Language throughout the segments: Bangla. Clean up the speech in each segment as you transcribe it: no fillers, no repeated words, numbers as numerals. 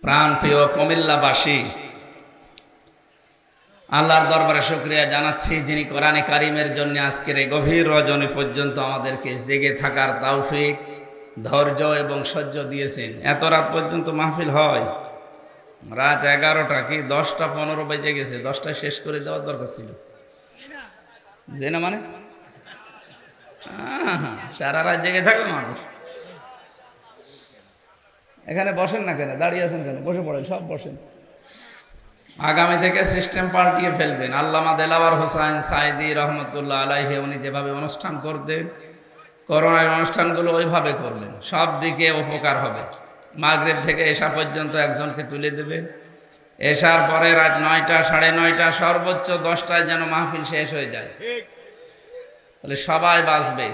প্রাণপ্রিয় কুমিল্লাবাসী, আল্লাহর দরবারে শুকরিয়া জানাচ্ছি যিনি কোরআনে কারিমের জন্য আজকের এই গভীর রজনী পর্যন্ত আমাদেরকে জেগে থাকার তৌফিক, ধৈর্য এবং সহ্য দিয়েছেন। এত রাত পর্যন্ত মাহফিল হয়, রাত 11টা কি 10টা 15 বেজে গেছে। 10টায় শেষ করে দেওয়ার দরকার ছিল, যে না মানে সারা রাত জেগে থাকবে মানুষ। এখানে বসেন না কেন, দাঁড়িয়ে আছেন কেন? বসে পড়েন, সব বসেন। আগামী থেকে সিস্টেম পাল্টিয়ে ফেলবেন। আল্লামা দেলাওয়ার হোসাইন সাইজি রহমতুল্লাহ আলাইহি উনি যেভাবে অনুষ্ঠান করতেন, করোনার অনুষ্ঠানগুলো ওইভাবে করবেন, সব দিকে উপকার হবে। মাগরিব থেকে এশা পর্যন্ত একজনকে তুলে দেবেন। এশার পরে রাত 9টা 9:30 সর্বোচ্চ 10টায় যেন মাহফিল শেষ হয়ে যায়, তাহলে সবাই বাঁচবে।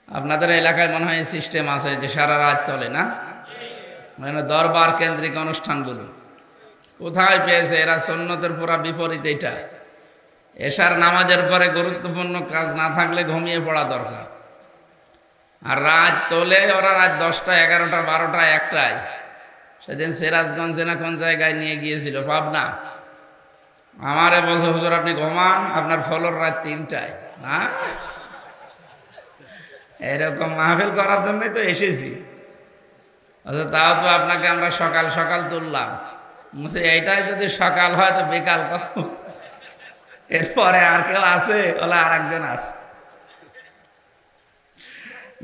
আপনাদের এলাকায় মনে হয় সিস্টেম আছে যে সারা রাত চলে না, মানে দরবার কেন্দ্রিক অনুষ্ঠানগুলো কোথায় পেয়েছে এরা? সুন্নতের পুরা বিপরীত এটা। এশার নামাজের পরে গুরুত্বপূর্ণ কাজ না থাকলে ঘুমিয়ে পড়া দরকার। আর রাত তোলে ওরা রাত 10টা 11টা 12টা 1টায়। সেদিন সিরাজগঞ্জে না কোন জায়গায় নিয়ে গিয়েছিল, পাবনা। আমারে বলছে, হুজুর আপনি ঘুমান, আপনার ফলর রাত 3টায়। না, এরকম মাহফিল করার জন্যই তো এসেছি। তাও তো আপনাকে আমরা সকাল সকাল তুললাম। এইটাই যদি সকাল হয় তো বিকাল কখন? এরপরে আর কেউ আছে? ওলা আর একজন আছে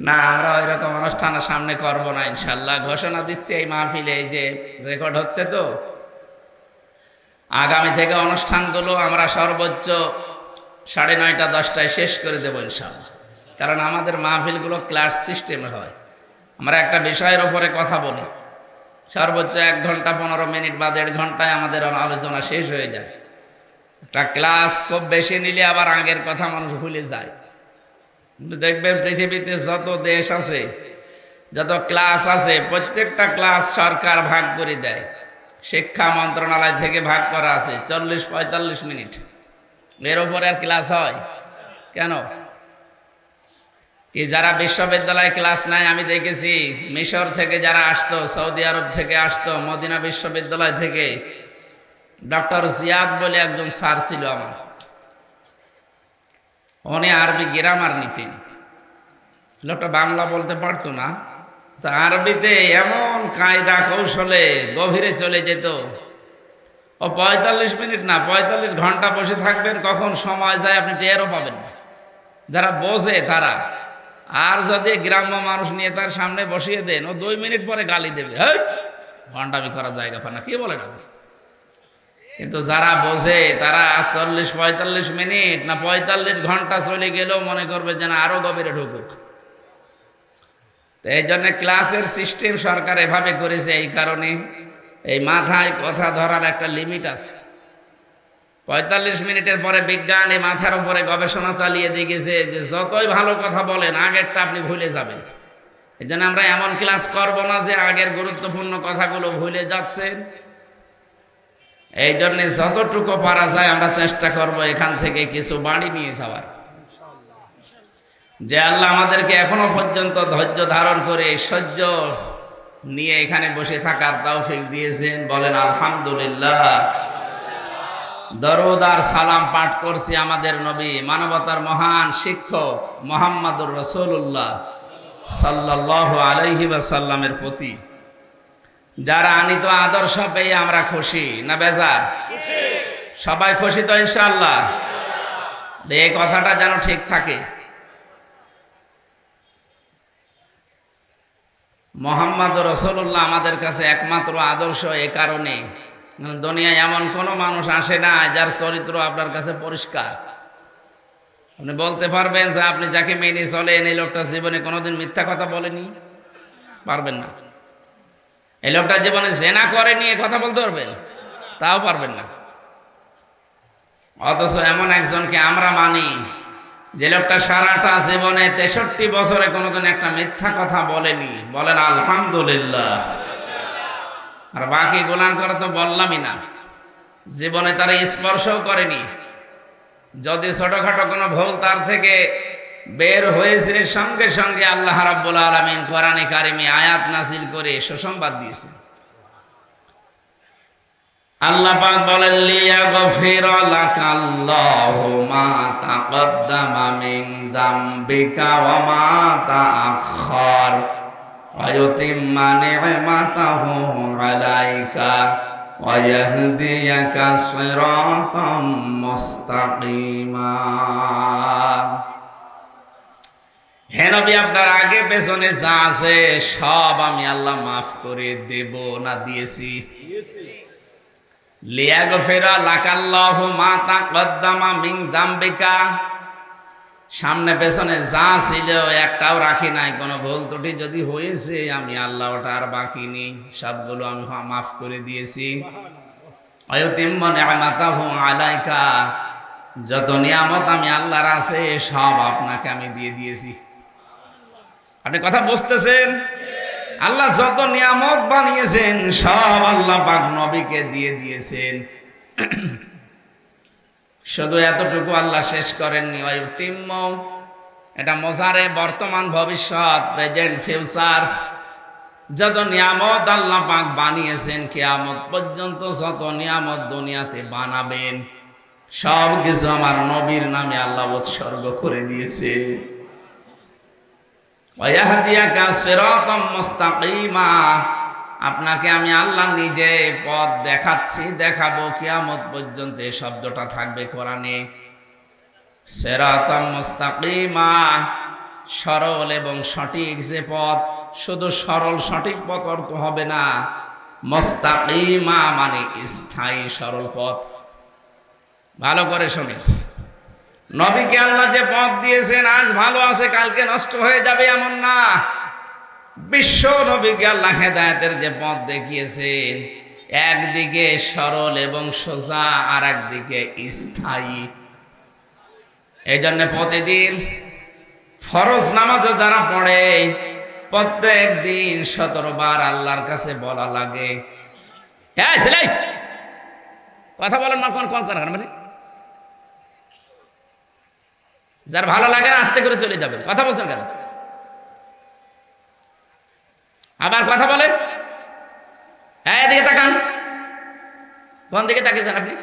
না। আমরা ওই রকম অনুষ্ঠানের সামনে করবো না ইনশাল্লাহ। ঘোষণা দিচ্ছি এই মাহফিলে, এই যে রেকর্ড হচ্ছে, তো আগামী থেকে অনুষ্ঠানগুলো আমরা সর্বোচ্চ 9:30 10টায় শেষ করে দেবো ইনশাল্লাহ। কারণ আমাদের মাহফিলগুলো ক্লাস সিস্টেমে হয়। আমরা একটা বিষয়ের ওপরে কথা বলি, সর্বোচ্চ 1 ঘন্টা 15 মিনিট বা 1.5 ঘন্টায় আমাদের আলোচনা শেষ হয়ে যায়। একটা ক্লাস খুব বেশি নিলে আবার আগের কথা মানুষ ভুলে যায়। দেখবেন পৃথিবীতে যত দেশ আছে, যত ক্লাস আছে, প্রত্যেকটা ক্লাস সরকার ভাগ করে দেয়। শিক্ষা মন্ত্রণালয় থেকে ভাগ করা আছে 40-45 মিনিট। এর উপরে আর ক্লাস হয় কেন? কি যারা বিশ্ববিদ্যালয়ে ক্লাস নেয়, আমি দেখেছি মিশর থেকে যারা আসতো, সৌদি আরব থেকে আসতো, মদিনা বিশ্ববিদ্যালয় থেকে ডক্টর জিয়াদ বলে একজন স্যার ছিল আমার। উনি আরবি গ্রামার নিতেন। লোকটা বাংলা বলতে পারতো না, তো আরবিতে এমন কায়দা কৌশলে গভীরে চলে যেত। ও 45 মিনিট না, 45 ঘন্টা বসে থাকবেন, কখন সময় যায় আপনি টেরও পাবেন না, যারা বোঝে তারা। আর যদি গ্রাম্য মানুষ নিয়ে তার সামনে বসিয়ে দেন, ও 2 মিনিট পরে গালি দেবে, হ্যাঁ ঘন্টামি করার জায়গা পায় না, কি বলেন আপনি? কিন্তু যারা বোঝে তারা 40-45 মিনিট না 45 ঘন্টা চলে গেলেও মনে করবে যেন আরো গভীরে ঢুকুক। তো এই জন্য ক্লাসের সিস্টেম সরকার এভাবে করেছে। এই কারণে এই মাথায় কথা ধরার একটা লিমিট আছে। 45 মিনিটের পরে বিজ্ঞান এই মাথার উপরে গবেষণা চালিয়ে দেখেছে যে যতই ভালো কথা বলেন আগেরটা আপনি ভুলে যাবেন। এই জন্য আমরা এমন ক্লাস করব না যে আগের গুরুত্বপূর্ণ কথাগুলো ভুলে যাচ্ছেন। এই জন্য যতটুকু পারা যায় আমরা চেষ্টা করব এখান থেকে কিছু বাড়ি নিয়ে যাওয়ার। যে আল্লাহ আমাদেরকে এখনো পর্যন্ত ধৈর্য ধারণ করে সহ্য নিয়ে এখানে বসে থাকার তৌফিক দিয়েছেন, বলেন আলহামদুলিল্লাহ। দরুদ আর সালাম পাঠ করছি আমাদের নবী, মানবতার মহান শিক্ষক মুহাম্মদুর রাসূলুল্লাহ সাল্লাল্লাহু আলাইহি ওয়াসাল্লামের প্রতি, যারা আনিত আদর্শ পেয়ে আমরা খুশি না বেজার? সবাই খুশি তো ইনশাআল্লাহ? এই কথাটা যেন ঠিক থাকে। মুহাম্মদুর রাসূলুল্লাহ আমাদের কাছে একমাত্র আদর্শ। এ কারণে দুনিয়ায় এমন কোনো মানুষ আসে না যার চরিত্র আপনার কাছে পরিষ্কার। আপনি বলতে পারবেন যে আপনি যাকে মেনে চলেন এই লোকটা জীবনে কোনোদিন মিথ্যা কথা বলেনি? পারবেন না। এই লোকটা জীবনে জেনা করেনি এ কথা বলতে পারবেন? তাও পারবেন না। অথচ এমন একজনকে আমরা মানি যে লোকটা সারাটা জীবনে 63 বছরে কোনোদিন একটা মিথ্যা কথা বলেনি, বলেন আলহামদুলিল্লাহ। আর বাকি গোলাম করে তো বললামই না, জীবনে তারা স্পর্শও করেনি। যদি ছোটখাটো কোনো ভুল তার থেকে বের হয়েছে, সঙ্গে সঙ্গে আল্লাহ রাব্বুল আলামিন কোরআনে কারিমে আয়াত নাযিল করে সুসংবাদ দিয়েছেন। আল্লাহ পাক বলেন, লিয়াগফিরা লাকাল্লাহু মা তাকদ্দামা মিন যামবিকা ওয়া মা তাআখার ওয়া ইউতিম্মা নি'মাতাহু আলাইকা ওয়া ইয়াহদিয়াকা সিরাতাম মুস্তাকিমা। হে নবী, আপনার আগে পেছনে যা আছে সব আমি আল্লাহ মাফ করে দেব না দিয়েছি। লিয়াগফিরা লাকাল্লাহু মা তাকদ্দামা মিন যামবিকা, সামনে পেছনে যা ছিল একটাও রাখি নাই। কোনো ভুল ত্রুটি যদি হয়েছে আমি আল্লাহ ওটা আর বাকি নেই, সবগুলো আমি মাফ করে দিয়েছি। আয়ুতিম্মা নি'মাতাহু আলাইকা, যত নিয়ামত আমি আল্লাহর আছে সব আপনাকে আমি দিয়ে দিয়েছি। আপনি কথা বুঝতেছেন? আল্লাহ যত নিয়ামত বানিয়েছেন সব আল্লাহ পাক নবীকে দিয়ে দিয়েছেন। শুধু এতটুকু আল্লাহ শেষ করেননি। ওয়ায়ুতিম্ম, এটা মোজারে, বর্তমান ভবিষ্যৎ, প্রেজেন্ট ফিউচার। যত নিয়ামত আল্লাহ পাক বানিয়েছেন কিয়ামত পর্যন্ত যত নিয়ামত দুনিয়াতে বানাবেন সব কিছু আমার নবীর নামে আল্লাহ উৎসর্গ করে দিয়েছে। ওয়াহদিয়াকা সিরাতাম মুস্তাকিমা, আপনাকে আমি আল্লাহ নিজে পথ দেখাচ্ছি, দেখাবো। কিয়ামত পর্যন্ত এই শব্দটা থাকবে কোরআনে। সিরাতাম মুস্তাকিমা, সরল এবং সঠিক যে পথ, শুধু সরল সঠিক পথ অর্থ হবে না, মুস্তাকিমা মানে স্থায়ী সরল পথ। ভালো করে শুনে, নবীকে আল্লাহ যে পথ দিয়েছেন আজ ভালো আছে কালকে নষ্ট হয়ে যাবে এমন না। বিশ্ব নবীকে আল্লাহ হেদায়েতের যে পথ দেখিয়েছেন, একদিকে সরল এবং সোজা, আর একদিকে স্থায়ী। এই জন্য প্রতিদিন ফরজ নামাজও যারা পড়ে প্রত্যেক দিন 17 বার আল্লাহর কাছে বলা লাগে, হ্যাঁ ছেলে কথা বলেন না, কোন মানে যার ভালো লাগে না আস্তে করে চলে যাবেন। কথা বলছেন কেন? আবার কথা বলেন, হ্যাঁ এদিকে তাকান। কোন দিকে তাকিয়েছেন আপনি?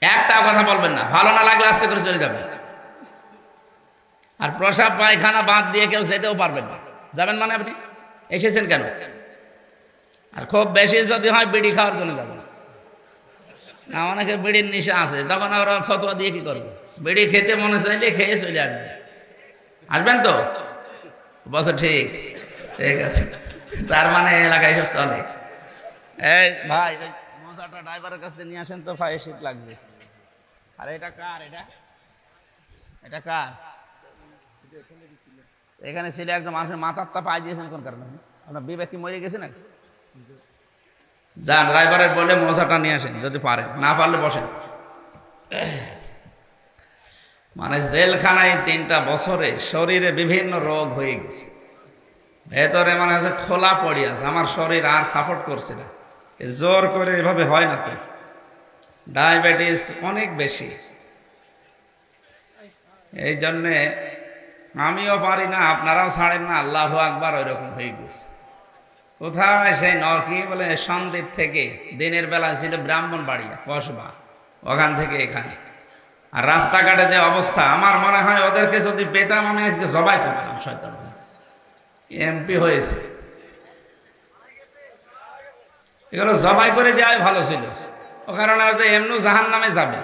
একটা কথা বলবেন না, ভালো না লাগলে আস্তে করে চলে যাবেন। আর প্রসাব পায়খানা বাদ দিয়ে কেউ যেতেও পারবেন না। যাবেন মানে আপনি এসেছেন কেন? আর খুব বেশি যদি হয় বিড়ি খাওয়ার জন্য যাবেন না। অনেকে বিড়ির নেশা আছে, তখন ওরা ফতোয়া দিয়ে কি করবে? বিড়ি খেতে মনে চাইলে খেয়ে চলে আসবে। আসবেন তো? বছর ঠিক ঠিক আছে। তার মানে এলাকায় সব চলে। এই ভাই মশাটা ড্রাইভারের কাছ থেকে নিয়ে আসেন তো, ফায়ার শীত লাগছে। আর এটা কার? এটা কার? এখানে ছিল একজন মানুষের মাথার তা পাই দিয়েছেন কোন কারণে? আপনার বিবেক কি মরে গেছে নাকি? যান ড্রাইভারের বলে মশাটা নিয়ে আসেন, যদি পারেন, না পারলে বসেন। মানে জেলখানায় 3টা বছরে শরীরে বিভিন্ন রোগ হয়ে গেছে, ভেতরে মানে আছে খোলা পড়ে আছে, আমার শরীর আর সাপোর্ট করছে না। জোর করে এভাবে হয় না তো। ডায়াবেটিস অনেক বেশি, এই জন্যে আমিও পারি না, আপনারাও ছাড়েন না। আল্লাহু আকবার, ওই রকম হয়ে গেছে। কোথায় সেই কি বলে সন্দ্বীপ থেকে দিনের বেলা ছিল ব্রাহ্মণবাড়িয়া কসবা, ওখান থেকে এখানে। আর রাস্তাঘাটে যে অবস্থা, আমার মনে হয় ওদেরকে যদি পেতাম আমি আজকে জবাই করতাম। শয়তান এমপি হয়েছে, এগুলো জবাই করে দেওয়াই ভালো ছিল। ও কারণে হয়তো এমনি জাহান্নামে যাবে।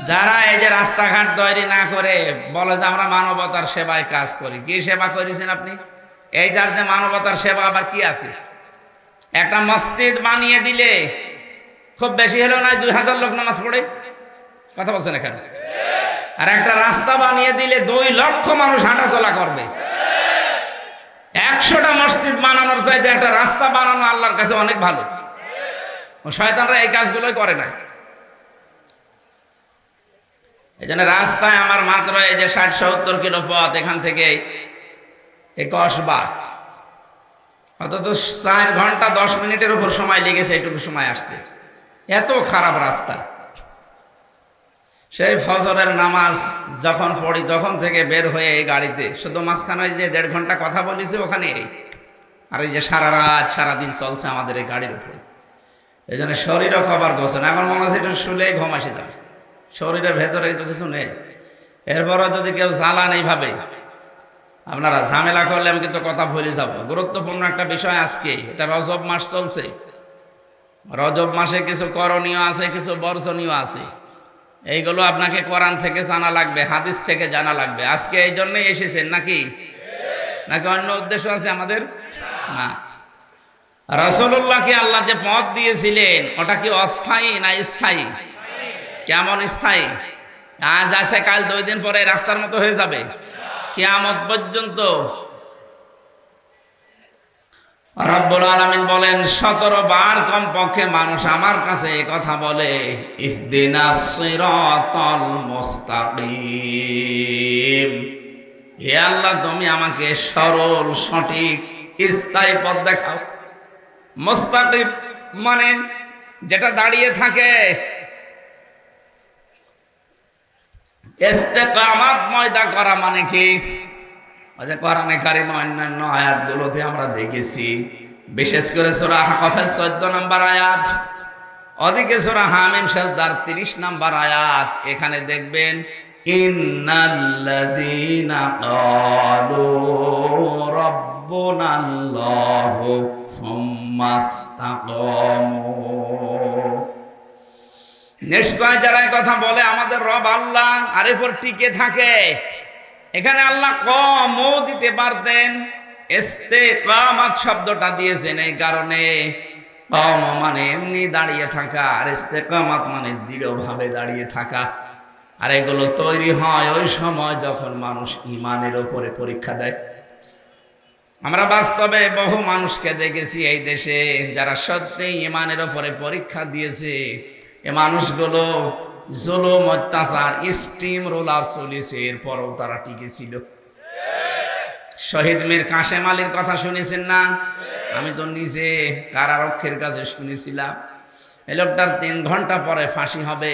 যারা এই যে রাস্তাঘাট তৈরি না করে বলে যে আমরা মানবতার সেবায় কাজ করি, কি সেবা করেছেন আপনি? এই যার যে মানবতার সেবা আবার কি আছে? একটা মসজিদ বানিয়ে দিলে খুব বেশি হলেও না 2000 লোক নামাজ পড়ে। কথা বলছেন এখানে। আর একটা রাস্তা বানিয়ে দিলে 2 লক্ষ মানুষ হাঁটাচলা করবে। 100টা মসজিদ বানানোর চাইতে একটা রাস্তা বানানো আল্লাহর কাছে অনেক ভালো। শয়তানরা এই কাজগুলোই করে না। এই জন্য রাস্তায় আমার মাত্র এই যে 60-70 কিলো পথ এখান থেকে এই কসবা, অথচ 4 ঘন্টা 10 মিনিটের উপর সময় লেগেছে এইটুকু সময় আসতে। এত খারাপ রাস্তা। সেই ফজরের নামাজ যখন পড়ি তখন থেকে বের হয়ে এই গাড়িতে শুধু মাঝখানে যে 1.5 ঘন্টা কথা বলেছি ওখানে এই, আর এই যে সারা রাত সারাদিন চলছে আমাদের এই গাড়ির উপরে, এই জন্য শরীরও খবর গোছে না। আমার মনে হচ্ছে একটু শুলেই ঘুম আসে যাবে, শরীরের ভেতরে তো কিছু নেই। এরপরও যদি কেউ জ্বালান এইভাবে আপনারা ঝামেলা করলে আমি কিন্তু কথা ভুলে যাব। গুরুত্বপূর্ণ একটা বিষয় আজকে, এটা রজব মাস চলছে। রজব মাসে কিছু করণীয় আছে, কিছু বর্জনীয় আছে। এইগুলো আপনাকে কোরআন থেকে জানা লাগবে, হাদিস থেকে জানা লাগবে। আজকে এই জন্যই এসেছেন নাকি, নাকি অন্য উদ্দেশ্য আছে আমাদের? না, রাসূলুল্লাহকে আল্লাহ যে পথ দিয়েছিলেন ওটা কি অস্থায়ী না স্থায়ী? কেমন স্থায়ী? আজ আছে, কাল 2 দিন পরে রাস্তার মতো হয়ে যাবে কিয়ামত পর্যন্ত। রব্বুল আলামিন বলেন 17 বার কমপক্ষে মানুষ আমার কাছে এই কথা বলে, ইহদিনাস সিরাতাল মুস্তাকিম, হে আল্লাহ তুমি আমাকে সরল সঠিক স্থায়ী পথ দেখাও। মুস্তাকিম মানে যেটা দাঁড়িয়ে থাকে। ইস্তেকামাত ময়দা করা মানে কি? যে কোরআনে কারিমে অন্যান্য আয়াতগুলোতে আমরা দেখেছি, বিশেষ করে সূরা আহকাফের 14 নম্বর আয়াত, ওদিকে সূরা হামিম সাজদার 30 নম্বর আয়াত, এখানে দেখবেন ইন্নাল্লাযীনা ক্বালু রাব্বুনাল্লাহু সুম্মাস্তাকামু, নিশ্চয় যারা কথা বলে আমাদের রব আল্লাহ আর এরপর টিকে থাকে। এখানে আল্লাহ কমও দিতে পারতেন, ইস্তেকামাত শব্দটা দিয়েছেন এই কারণে, কম মানে এমনি দাঁড়িয়ে থাকা, আর ইস্তেকামাত মানে দৃঢ়ভাবে দাঁড়িয়ে থাকা। আর এগুলো তৈরি হয় ওই সময় যখন মানুষ ঈমানের উপরে পরীক্ষা দেয়। আমরা বাস্তবে বহু মানুষকে দেখেছি এই দেশে যারা সত্যি ঈমানের উপরে পরীক্ষা দিয়েছে। এ মানুষগুলো জুলুম অত্যাচার স্টিম রোলার চলেছে, এরপরও তারা টিকে ছিল। শহীদ মীর কাশেম আলীর কথা শুনেছেন না? আমি তো নিজে কারারক্ষীর কাছে শুনেছিলাম। এই লোকটার 3 ঘন্টা পরে ফাঁসি হবে,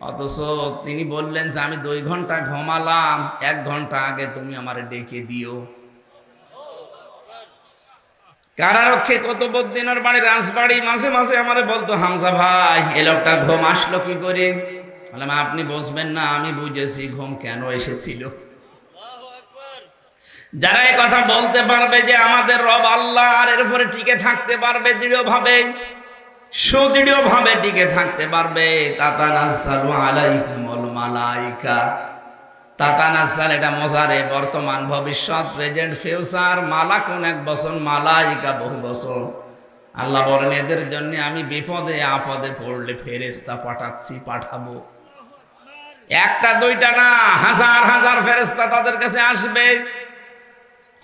অথচ তিনি বললেন যে আমি 2 ঘন্টা ঘুমালাম, 1 ঘন্টা আগে তুমি আমারে ডেকে দিও। কারারক্ষী কুতুবউদ্দিনের বাড়ি রাজবাড়ি, মাঝে মাঝে আমাদের বলতো, হামজা ভাই এই লোকটা ঘুম আসলো কি করে? বললাম আপনি বুঝবেন না, আমি বুঝেছি ঘুম কেন এসেছিল। যারা এই কথা বলতে পারবে যে আমাদের রব আল্লাহ আর এর উপরে টিকে থাকতে পারবে দৃঢ়ভাবে, সুদৃঢ়ভাবে টিকে থাকতে পারবে, তাতানাজ্জালু আলাইহিমুল মালাইকা। তাতানাজ্জাল এটা মজারে, বর্তমান ভবিষ্যৎ প্রেজেন্ট ফিউচার, মালাকুন 1 বছর, মালাইকা বহু বছর। আল্লাহ বলেন এদের জন্য আমি বিপদে আপদে পড়লে ফেরেশতা পাঠাবো। 1টা 2টা না, হাজার হাজার ফেরেশতা তাদের কাছে আসবে।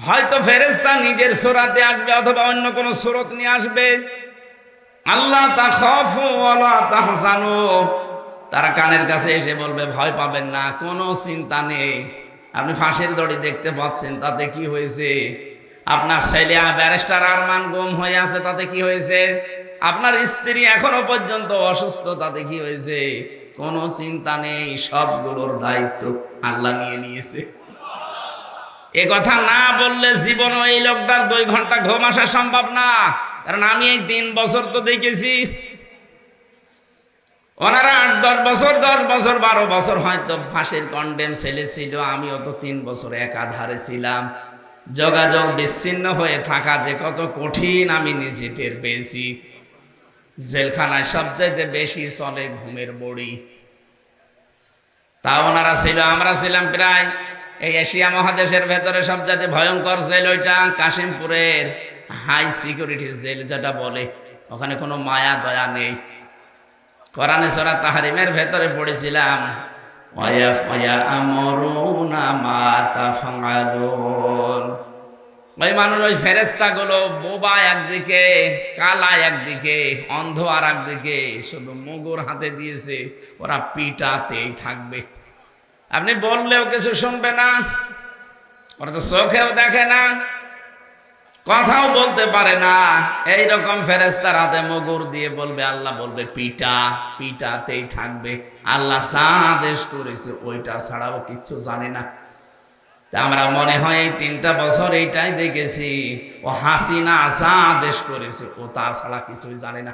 হয়তো ফেরেশতা নিজের সূরাতে আসবে অথবা অন্য কোনো সূরত নিয়ে আসবে। আল্লাহ তাখাফু ওয়ালা তাহজানু, তারা কানের কাছে এসে বলবে ভয় পাবেন না, কোনো চিন্তা নেই। আপনি ফাঁসির দড়ি দেখতে পাচ্ছেন, তাতে কি হয়েছে? আপনার ছেলে ব্যারিস্টার আরমান গুম হয়ে আছে, তাতে কি হয়েছে? আপনার স্ত্রী এখনো পর্যন্ত অসুস্থ, তাতে কি হয়েছে? কোনো চিন্তা নেই, সবগুলোর দায়িত্ব আল্লাহ নিয়ে নিয়েছে। এ কথা না বললে জীবনও এই লোকটার 2 ঘন্টা ঘুম আসা সম্ভব না। কারণ আমি এই 3 বছর তো দেখেছি, ওনারা 8-10 বছর 10 বছর 12 বছর হয়তো ফাঁসির কন্ডেম ছেলে ছিল, আমিও তো 3 বছর একাধারে ছিলাম। যোগাযোগ বিচ্ছিন্ন হয়ে থাকা যে কত কঠিন আমি নিজে টের পেয়েছি। জেলখানায় সবচাইতে বেশি চলে ঘুমের বড়ি, তা ওনারা ছিল। আমরা ছিলাম প্রায় এই এশিয়া মহাদেশের ভেতরে সবচাইতে ভয়ঙ্কর জেল ওইটা কাশিমপুরের হাই সিকিউরিটি জেল যেটা বলে, ওখানে কোনো মায়া দয়া নেই। কোরআনে সূরা তাহরিমের ভেতরে পড়েছিলাম, ওয়ায়ামুরুনা মা তাফআলুন। ওই মানুষ, ওই ফেরেশতাগুলো বোবা একদিকে, কালা একদিকে, অন্ধ আর একদিকে, শুধু মুগুর হাতে দিয়েছে, ওরা পিটাতেই থাকবে। আপনি বললেও কিছু শুনবে না, ওরা তো চোখেও দেখে না, কথাও বলতে পারে না। এইরকম ফেরেশতার হাতে মুগুর দিয়ে বলবে, আল্লাহ বলবে পিটা, পিটাতেই থাকবে। আল্লাহ যা আদেশ করেছে ওইটা ছাড়াও কিচ্ছু জানে না। তা আমরা মনে হয় এই 3টা বছর এইটাই দেখেছি, ও হাসিনা যা আদেশ করেছে ও তা ছাড়া কিছুই জানে না।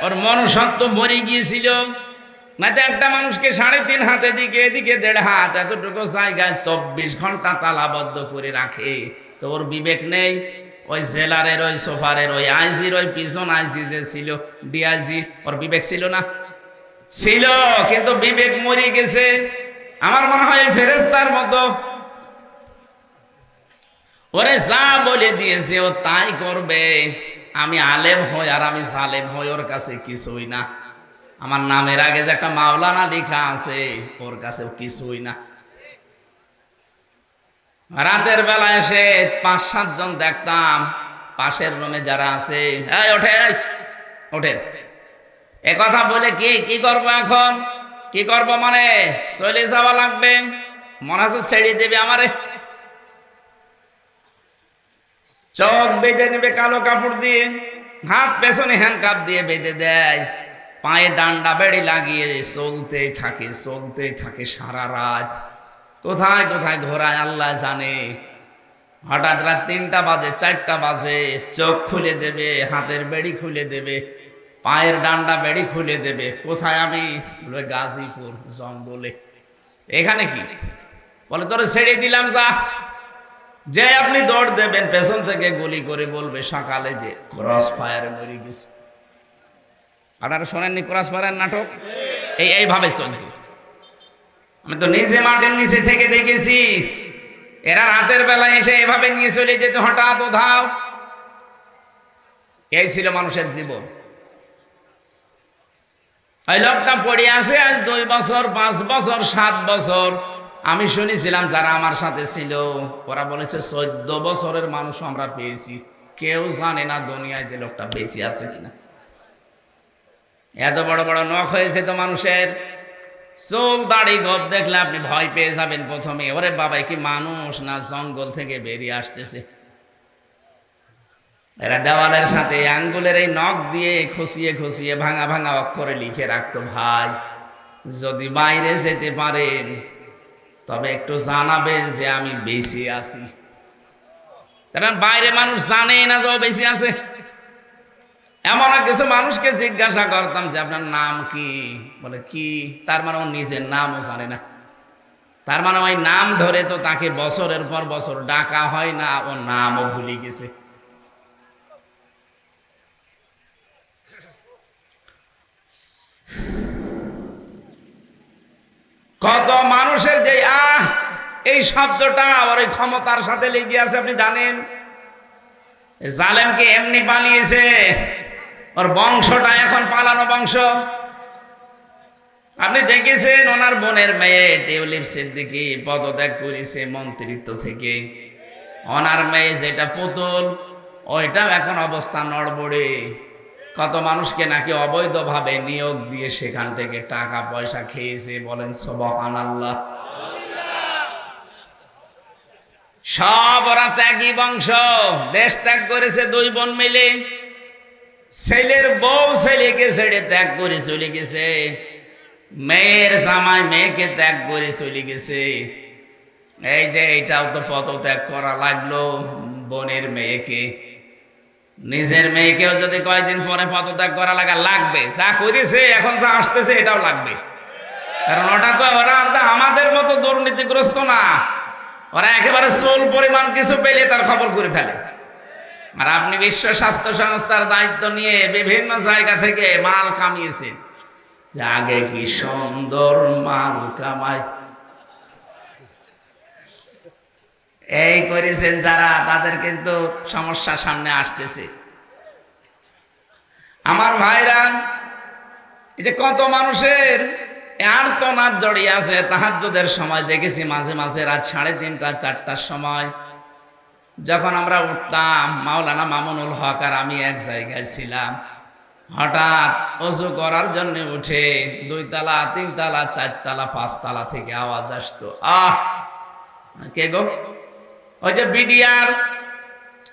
ওর মনুষ্যত্ব মরে গিয়েছিল। না তো একটা মানুষকে 3.5 হাতে দিকে এদিকে 1.5 হাত এতটুকু জায়গায় 24 ঘন্টা তালাবদ্ধ করে রাখে, তো ওর বিবেক নেই? ওই জেলারের, ওই সোফারের, ওই আইজির, ওই পিছন আইজি যে ছিল ডিআইজি, ওর বিবেক ছিল না? ছিল, কিন্তু বিবেক মরে গেছে। আমার মনে হয় ফেরেশতার মতো ওরে যা বলে দিয়েছে ও তাই করবে। আমি আলেম হই আর আমি জালেম হই, ওর কাছে কিছুই না। আমার নামের আগে যে একটা মাওলানা লেখা আছে, ওর কাছেও কিছুই না। রাতের বেলা এসে 5-7 জন দেখতাম পাশের রুমে যারা আছে, এই ওঠেন, ওঠেন, এ কথা বলে কি করব এখন? কি করব মানে চলে যাওয়া লাগবে, মনে হচ্ছে ছেড়ে দেবে আমারে। চোখ বেঁধে নেবে কালো কাপড় দিয়ে, হাত পেছনে হ্যান্ডকাপ দিয়ে বেঁধে দেয়, পায়ে ডান্ডা বেড়ি লাগিয়ে চলতেই থাকে সারা রাত। কোথায় কোথায় ঘোরায় আল্লাহ জানে। হঠাৎ রাত 3টা বাজে, 4টা বাজে, চোখ খুলে দেবে, হাতের বেড়ি খুলে দেবে, পায়ের ডান্ডা বেড়ি খুলে দেবে। কোথায় আমি? বলে গাজীপুর জঙ্গলে। এখানে কি? বলে তোরে ছেড়ে দিলাম, যা। যে আপনি দৌড় দেবেন, পেছন থেকে গুলি করে বলবে সকালে যে ক্রস ফায়ারে মরে গেছে। আপনারা শোনেননি ক্রস ফায়ারের নাটক? এইভাবে চলত। আমি তো নিজে মাঠের নিচে থেকে দেখেছি। এরা রাতের বেলায় এসে এভাবে নিয়ে চলে যেত হঠাৎ কোথাও। এই ছিল মানুষের জীবন। ওই লোকটা পড়ে আছে আজ 2 বছর, 5 বছর, 7 বছর। আমি শুনেছিলাম যারা আমার সাথে ছিল ওরা বলেছে 14 বছরের মানুষ আমরা পেয়েছি। কেউ জানে না দুনিয়ায় যে লোকটা বেঁচে আছে কিনা। এত বড় বড় নখ হয়েছে তো মানুষের। চুল দাড়ি গোপ দেখলে আপনি ভয় পেয়ে যাবেন প্রথমে। ওরে বাবা, কি মানুষ না জঙ্গল থেকে বেরিয়ে আসতেছে। এরা দেওয়ালের সাথে আঙ্গুলের এই নখ দিয়ে খুশিয়ে খুশিয়ে ভাঙা ভাঙা অক্ষরে লিখে রাখতো, ভাই যদি বাইরে যেতে পারেন তবে একটু জানাবেন যে আমি বেঁচে আছি। কারণ বাইরে মানুষ জানে না যে ও বেঁচে আছে। এমন কিছু মানুষকে জিজ্ঞাসা করতাম যে আপনার নাম কি? বলে কি? তার মানে ও নিজের নামও জানে না। তার মানে ওই নাম ধরে তো তাকে বছরের পর বছর ডাকা হয় না, ও নামও ভুলে গেছে। কত মানুষের যে এই শব্দটা ওর এই ক্ষমতার সাথে লেগে আছে আপনি জানেন? জালেমকে এমনি পালিয়েছে, ওর বংশটা এখন পালানো বংশ। আপনি দেখেছেন ওনার বোনের মেয়ে টিউলিপ সিদ্দিকী পদত্যাগ করেছে মন্ত্রিত্ব থেকে। ওনার মেয়ে যেটা পুতুল, ওইটাও এখন অবস্থা নড়বড়ে। কত মানুষকে নাকি অবৈধভাবে নিয়োগ দিয়ে সেখান থেকে টাকা পয়সা খেয়েছে। বলেন সুবহানাল্লাহ। সব ওরা ত্যাগী বংশ, দেশ ত্যাগ করেছে 2 বোন মিলে। ছেলের বউ ছেলেকে ছেড়ে ত্যাগ করে চলে গেছে, মেয়ের জামাই মেয়েকে ত্যাগ করে চলে গেছে। এই যে এটাও তো পদত্যাগ করা লাগলো বোনের মেয়েকে। নিজের মেয়েকেও যদি কয়েকদিন পরে পদত্যাগ করা লাগবে, যা করেছে এখন যা আসতেছে এটাও লাগবে। কারণ ওটা তো ওরা আমাদের মতো দুর্নীতিগ্রস্ত না। ওরা একেবারে সোল পরিমাণ কিছু পেলে তার খবর করে ফেলে। আর আপনি বিশ্ব স্বাস্থ্য সংস্থার দায়িত্ব নিয়ে বিভিন্ন জায়গা থেকে মাল কামিয়েছেন, যে আগে কি সুন্দর মাল কামায়। এই করেছেন যারা, তাদের কিন্তু সমস্যা সামনে আসতেছে। আমার ভাইরা, এই যে কত মানুষের আর্তনাদ জড়িয়ে আছে। তাহাজ্জুদের সময় দেখেছি মাঝে মাঝে রাত 3:30 4টার সময় যখন আমরা উঠতাম, মাওলানা মামুনুল হক আর আমি এক জায়গায় ছিলাম। হঠাৎ ওযু করার জন্য উঠে 2 তলা 3 তলা 4 তলা 5 তলা থেকে আওয়াজ আসতো, কে গো? ওই যে বিডিআর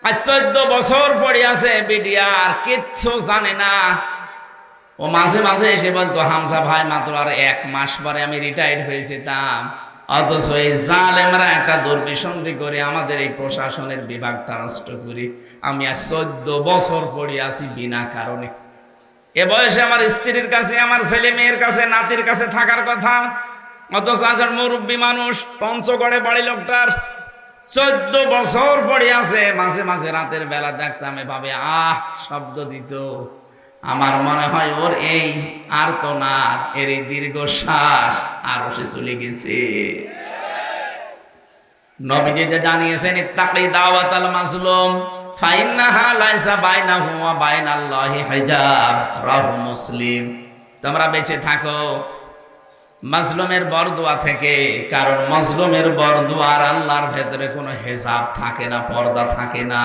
আজ 14 বছর পড়ে আছে বিডিআর, কিচ্ছু জানে না। ও মাঝে মাঝে এসে বলতো, হামজা ভাই মাত্র আর 1 মাস পরে আমি রিটায়ার্ড হয়েছিলাম। অথচ এই জালেমরা একটা দুর্বিসন্ধি করে আমাদের এই প্রশাসনের বিভাগটা নষ্ট করি। আমি আজ 14 বছর পড়ে আছি বিনা কারণে। এ বয়সে আমার স্ত্রীর কাছে, আমার ছেলে মেয়ের কাছে, নাতির কাছে থাকার কথা, অথচ আজ মুরব্বী মানুষ, পঞ্চগড়ে বাড়ি লোকটার 14 বছর পড়ে আছে। মাঝে মাঝে রাতের বেলা দেখতাম এভাবে শব্দ দিত। আমার মনে হয় ওর এই আর্তনাদ, এর এই দীর্ঘশ্বাস আরো সে চলে গেছে। নবীজি যে জানিয়েছেন, ইত্তাকি দাওয়াতাল মাজলুম ফাইন্নাহা লাইসা বাইনাহু ওয়া বাইনাল্লাহি হিজাব, রাহু মুসলিম। তোমরা বেঁচে থাকো মাজলুমের বরদোয়া থেকে, কারণ মাজলুমের বরদোয়ার আল্লাহর ভেতরে কোনো হিজাব থাকে না, পর্দা থাকে না।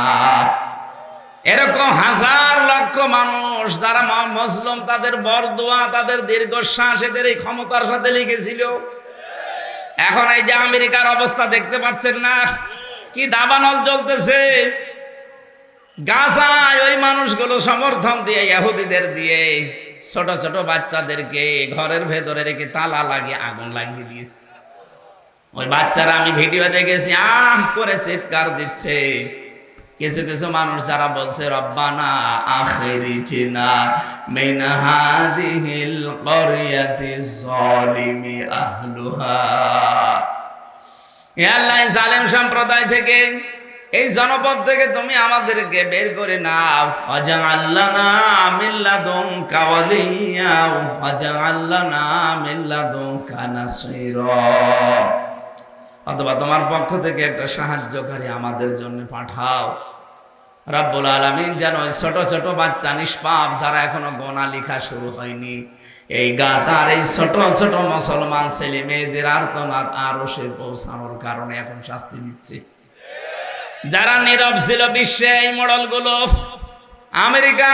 এরকম হাজার লক্ষ মানুষ যারা মজলুম, তাদের বরদোয়া, তাদের দীর্ঘশ্বাস এদের এই ক্ষমতার সাথে লিখেছিল। এখন এই যে আমেরিকার অবস্থা দেখতে পাচ্ছেন না, কি দাবানল জ্বলতেছে গাজায়। ওই মানুষগুলো সমর্থন দিয়ে, ইহুদিদের দিয়ে ছোট ছোট বাচ্চাদেরকে ঘরের ভেতরে রেখে তালা লাগিয়ে আগুন লাগিয়ে দিয়েছে। ওই বাচ্চারা, আমি ভিডিও দেখেছি, করে চিৎকার দিচ্ছে। কিছু কিছু মানুষ যারা বলছে, রব্বানা আখিরিনা মিন হাদিহিল ক্বরিয়াতি যালিমি আহলুহা, হে আল্লাহ, জালেম সম্প্রদায় থেকে, এই জনপদ থেকে তুমি আমাদেরকে বের করে নাও। ওয়াজআল লানা মিন লাদুনকা ওয়ালিয়্যা ওয়াজআল লানা মিন লাদুনকা নাসীরা, অথবা তোমার পক্ষ থেকে একটা সাহায্যকারী আমাদের জন্য পাঠাও। রব্বুল আলামিন যেন ওই ছোট ছোট বাচ্চা নিষ্পাপ, যারা এখনো গোনা লেখা শুরু হয়নি, এই গাজার এই ছোট ছোট মুসলমান ছেলে মেয়েদের আর্তনাদ আরো সে পৌঁছানোর কারণে এখন শাস্তি দিচ্ছে। যারা নীরব ছিল বিশ্বে, এই মডেলগুলো, আমেরিকা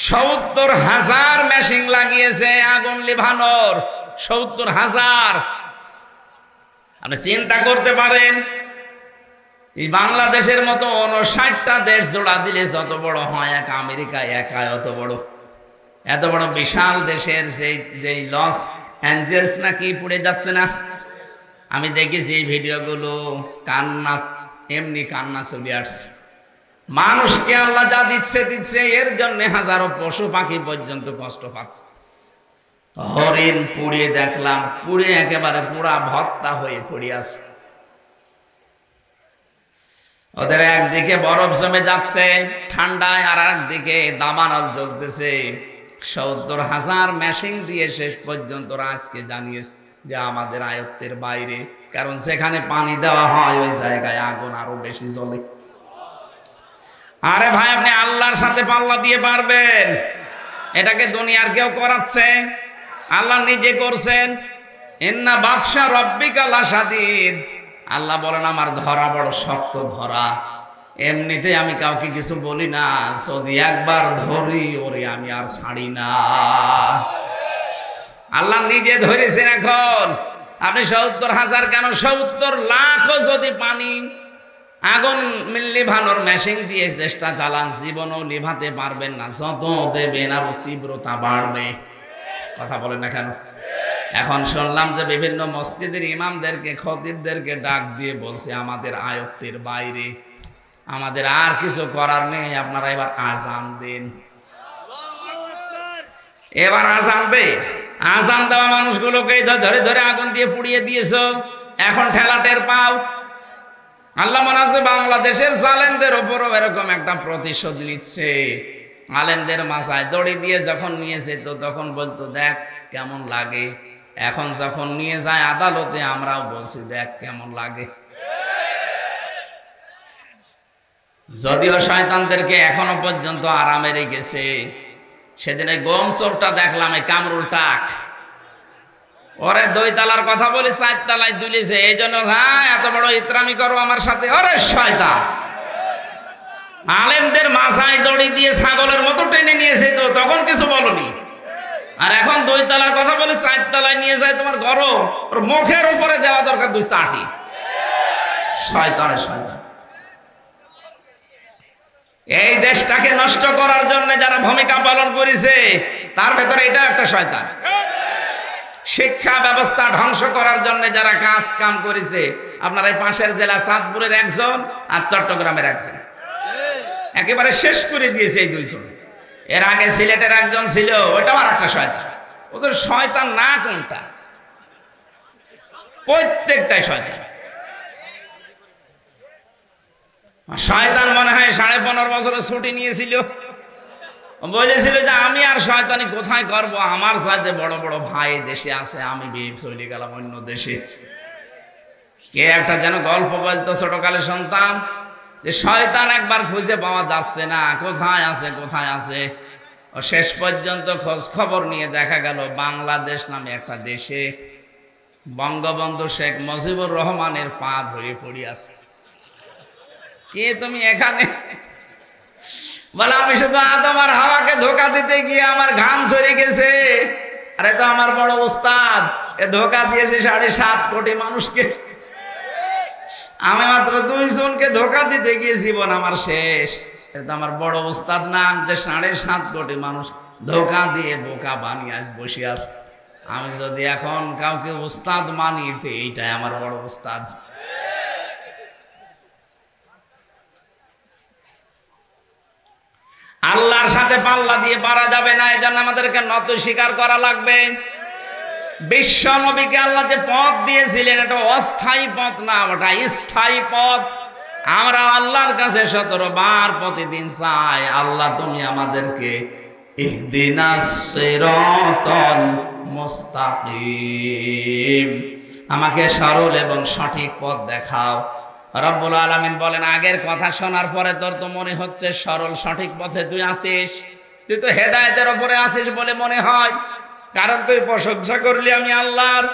70,000 মেশিন লাগিয়েছে আগুন লিভানোর, 70,000। আপনি চিন্তা করতে পারেন, এই বাংলাদেশের মতো 59টা দেশ জোড়া দিলে যত বড় হয়, এক আমেরিকা একা অত বড়, এত বড় বিশাল দেশের যে লস অ্যাঞ্জেলস না কি পুড়ে যাচ্ছে না, আমি দেখেছি এই ভিডিওগুলো, কান্না, এমনি কান্না চলে আসছে। মানুষকে আল্লাহ যা দিচ্ছে দিচ্ছে, এর জন্য হাজারো পশু পাখি পর্যন্ত কষ্ট পাচ্ছে। হরিণ পুড়িয়ে দেখলাম, পুড়ে একেবারে পুরা ভত্তা হয়ে পড়ে আছে। ওদের একদিকে বরফ জমে যাচ্ছে ঠান্ডায়, আর একদিকে দাবানল জ্বলতেছে। 70,000 মেশিন দিয়ে শেষ পর্যন্ত আজকে জানিয়েছে যে আমাদের আয়ত্তের বাইরে, কারণ সেখানে পানি দেওয়া হয় ওই জায়গায় আগুন আরো বেশি জ্বলে। আরে ভাই, আপনি আল্লাহর সাথে পাল্লা দিয়ে পারবেন? এটাকে দুনিয়ার কেউ করাচ্ছে? আল্লাহ নিজে করছেন। ইন্না বাদশা রব্বিকা লাশাদীদ, আল্লাহ বলেন আমার ধরা বড় শক্ত ধরা। এমনিতে আমি কাউকে কিছু বলি না, যদি একবার ধরি ওরে আমি আর ছাড়ি না। আল্লাহ নিজে ধরেছেন। এখন আপনি 70,000 কেন, 70 লাখও যদি পানি আগুন লিভানোর মেশিন দিয়ে চেষ্টা চালান, জীবনও লিভাতে পারবেন না। যত দেবেন আরো তীব্রতা বাড়বে। কথা বলেন না কেন? এখন শুনলাম যে বিভিন্ন মসজিদের ইমামদেরকে, খতিবদেরকে ডাক দিয়ে বলছে আমাদের আয়ত্তের বাইরে, আমাদের আর কিছু করার নেই, আপনারা এবার আজান দেন। এবার আজান দে। আজান দেওয়া মানুষগুলোকে ধরে ধরে আগুন দিয়ে পুড়িয়ে দিয়েছ, এখন ঠেলা টের পাও। আল্লাহ মনে আছে বাংলাদেশের জালেমদের ওপরও এরকম একটা প্রতিশোধ নিচ্ছে। আলেমদের মাথায় দড়ি দিয়ে যখন নিয়ে যেত তখন বলতো দেখ কেমন লাগে। এখন যখন নিয়ে যায় আদালতে, আমরাও বলছি দেখ কেমন লাগে। যদিও শয়তানদেরকে এখনো পর্যন্ত আরামে রেখেছে। সেদিন এই গম চোরটা দেখলাম, এই কামরুল টাক, ওরে 2 তালার কথা বলে 4 তালায় তুলেছে। এই জন্য এত বড় ইতরামি করো আমার সাথে? ওরে শয়তান, আলেমদের মাথায় দড়ি দিয়ে ছাগলের মতো টেনে নিয়েছে, তো তখন কিছু বলনি। আর এখন 2 তালার কথা বলে 4 তালায় নিয়ে যায় তোমার গরম, ওর মুখের উপরে দেওয়া দরকার 2 চাটি। শয়তানের শয়তান। এই দেশটাকে নষ্ট করার জন্য যারা ভূমিকা পালন করেছে তার ভেতরে এটা একটা শয়তান। শিক্ষা ব্যবস্থা ধ্বংস করার জন্য যারা কাজ কাম করেছে, আপনার এই পাশের জেলা চাঁদপুরের একজন আর চট্টগ্রামের একজন, একেবারে শেষ করে দিয়েছে এই দুইজন। এর আগে সিলেটের একজন ছিল, ওটাও আর একটা শয়তান। ওদের শয়তান না কোনটা, প্রত্যেকটাই শয়তান। শয়তান মনে হয় 15.5 বছরের ছুটি নিয়েছিল, বলেছিল যে আমি আর শয়তানি কোথায় করব, আমার সাথে বড় বড় ভাই দেশে আছে, আমি চলে গেলাম অন্য দেশে। কে একটা যেন গল্প বলতো ছোটকালে সন্তান, যে শয়তান একবার খুঁজে পাওয়া যাচ্ছে না, কোথায় আছে কোথায় আছে। ও শেষ পর্যন্ত খোঁজ খবর নিয়ে দেখা গেল বাংলাদেশ নামে একটা দেশে বঙ্গবন্ধু শেখ মুজিবুর রহমানের পা ধরে পড়ে আছে। কে তুমি এখানে? বলে আমি শুধু আদম আর হাওয়াকে ধোকা দিতে গিয়ে আমার ঘাম ঝরে গেছে। আরে তো আমার বড় ওস্তাদ, এ ধোকা দিয়েছে 7.5 কোটি মানুষকে, আমি মাত্র 2 জনকে ধোকা দিতে গিয়ে জীবন আমার শেষ। এটা তো আমার বড় ওস্তাদ নাম, যে 7.5 কোটি মানুষ ধোকা দিয়ে বোকা বানিয়ে আজ বসে আছে। আমি যদি এখন কাউকে ওস্তাদ মানি, এইটাই আমার বড় ওস্তাদ। আল্লাহর সাথে পাল্লা দিয়ে পারা যাবে না, এজন্য আমাদেরকে নত স্বীকার করা লাগবে। বিশ্ব নবীকে আল্লাহ যে পথ দিয়েছিলেন, এটা অস্থায়ী পথ না, ওটা স্থায়ী পথ। আমরা আল্লাহর কাছে 17 বার প্রতিদিন চাই, আল্লাহ তুমি আমাদেরকে ইহদিনাস সিরাতাল মুস্তাকিম, আমাকে সরল এবং সঠিক পথ দেখাও। রব্বুল আলামিন বলেন, আগের কথা শোনার পরে তোর তো মনে হচ্ছে সরল সঠিক পথে তুই আছিস, তুই তো হেদায়েতের উপরে আছিস বলে মনে হয়, কারণ তুই প্রশংসা করলি আমি আল্লাহর।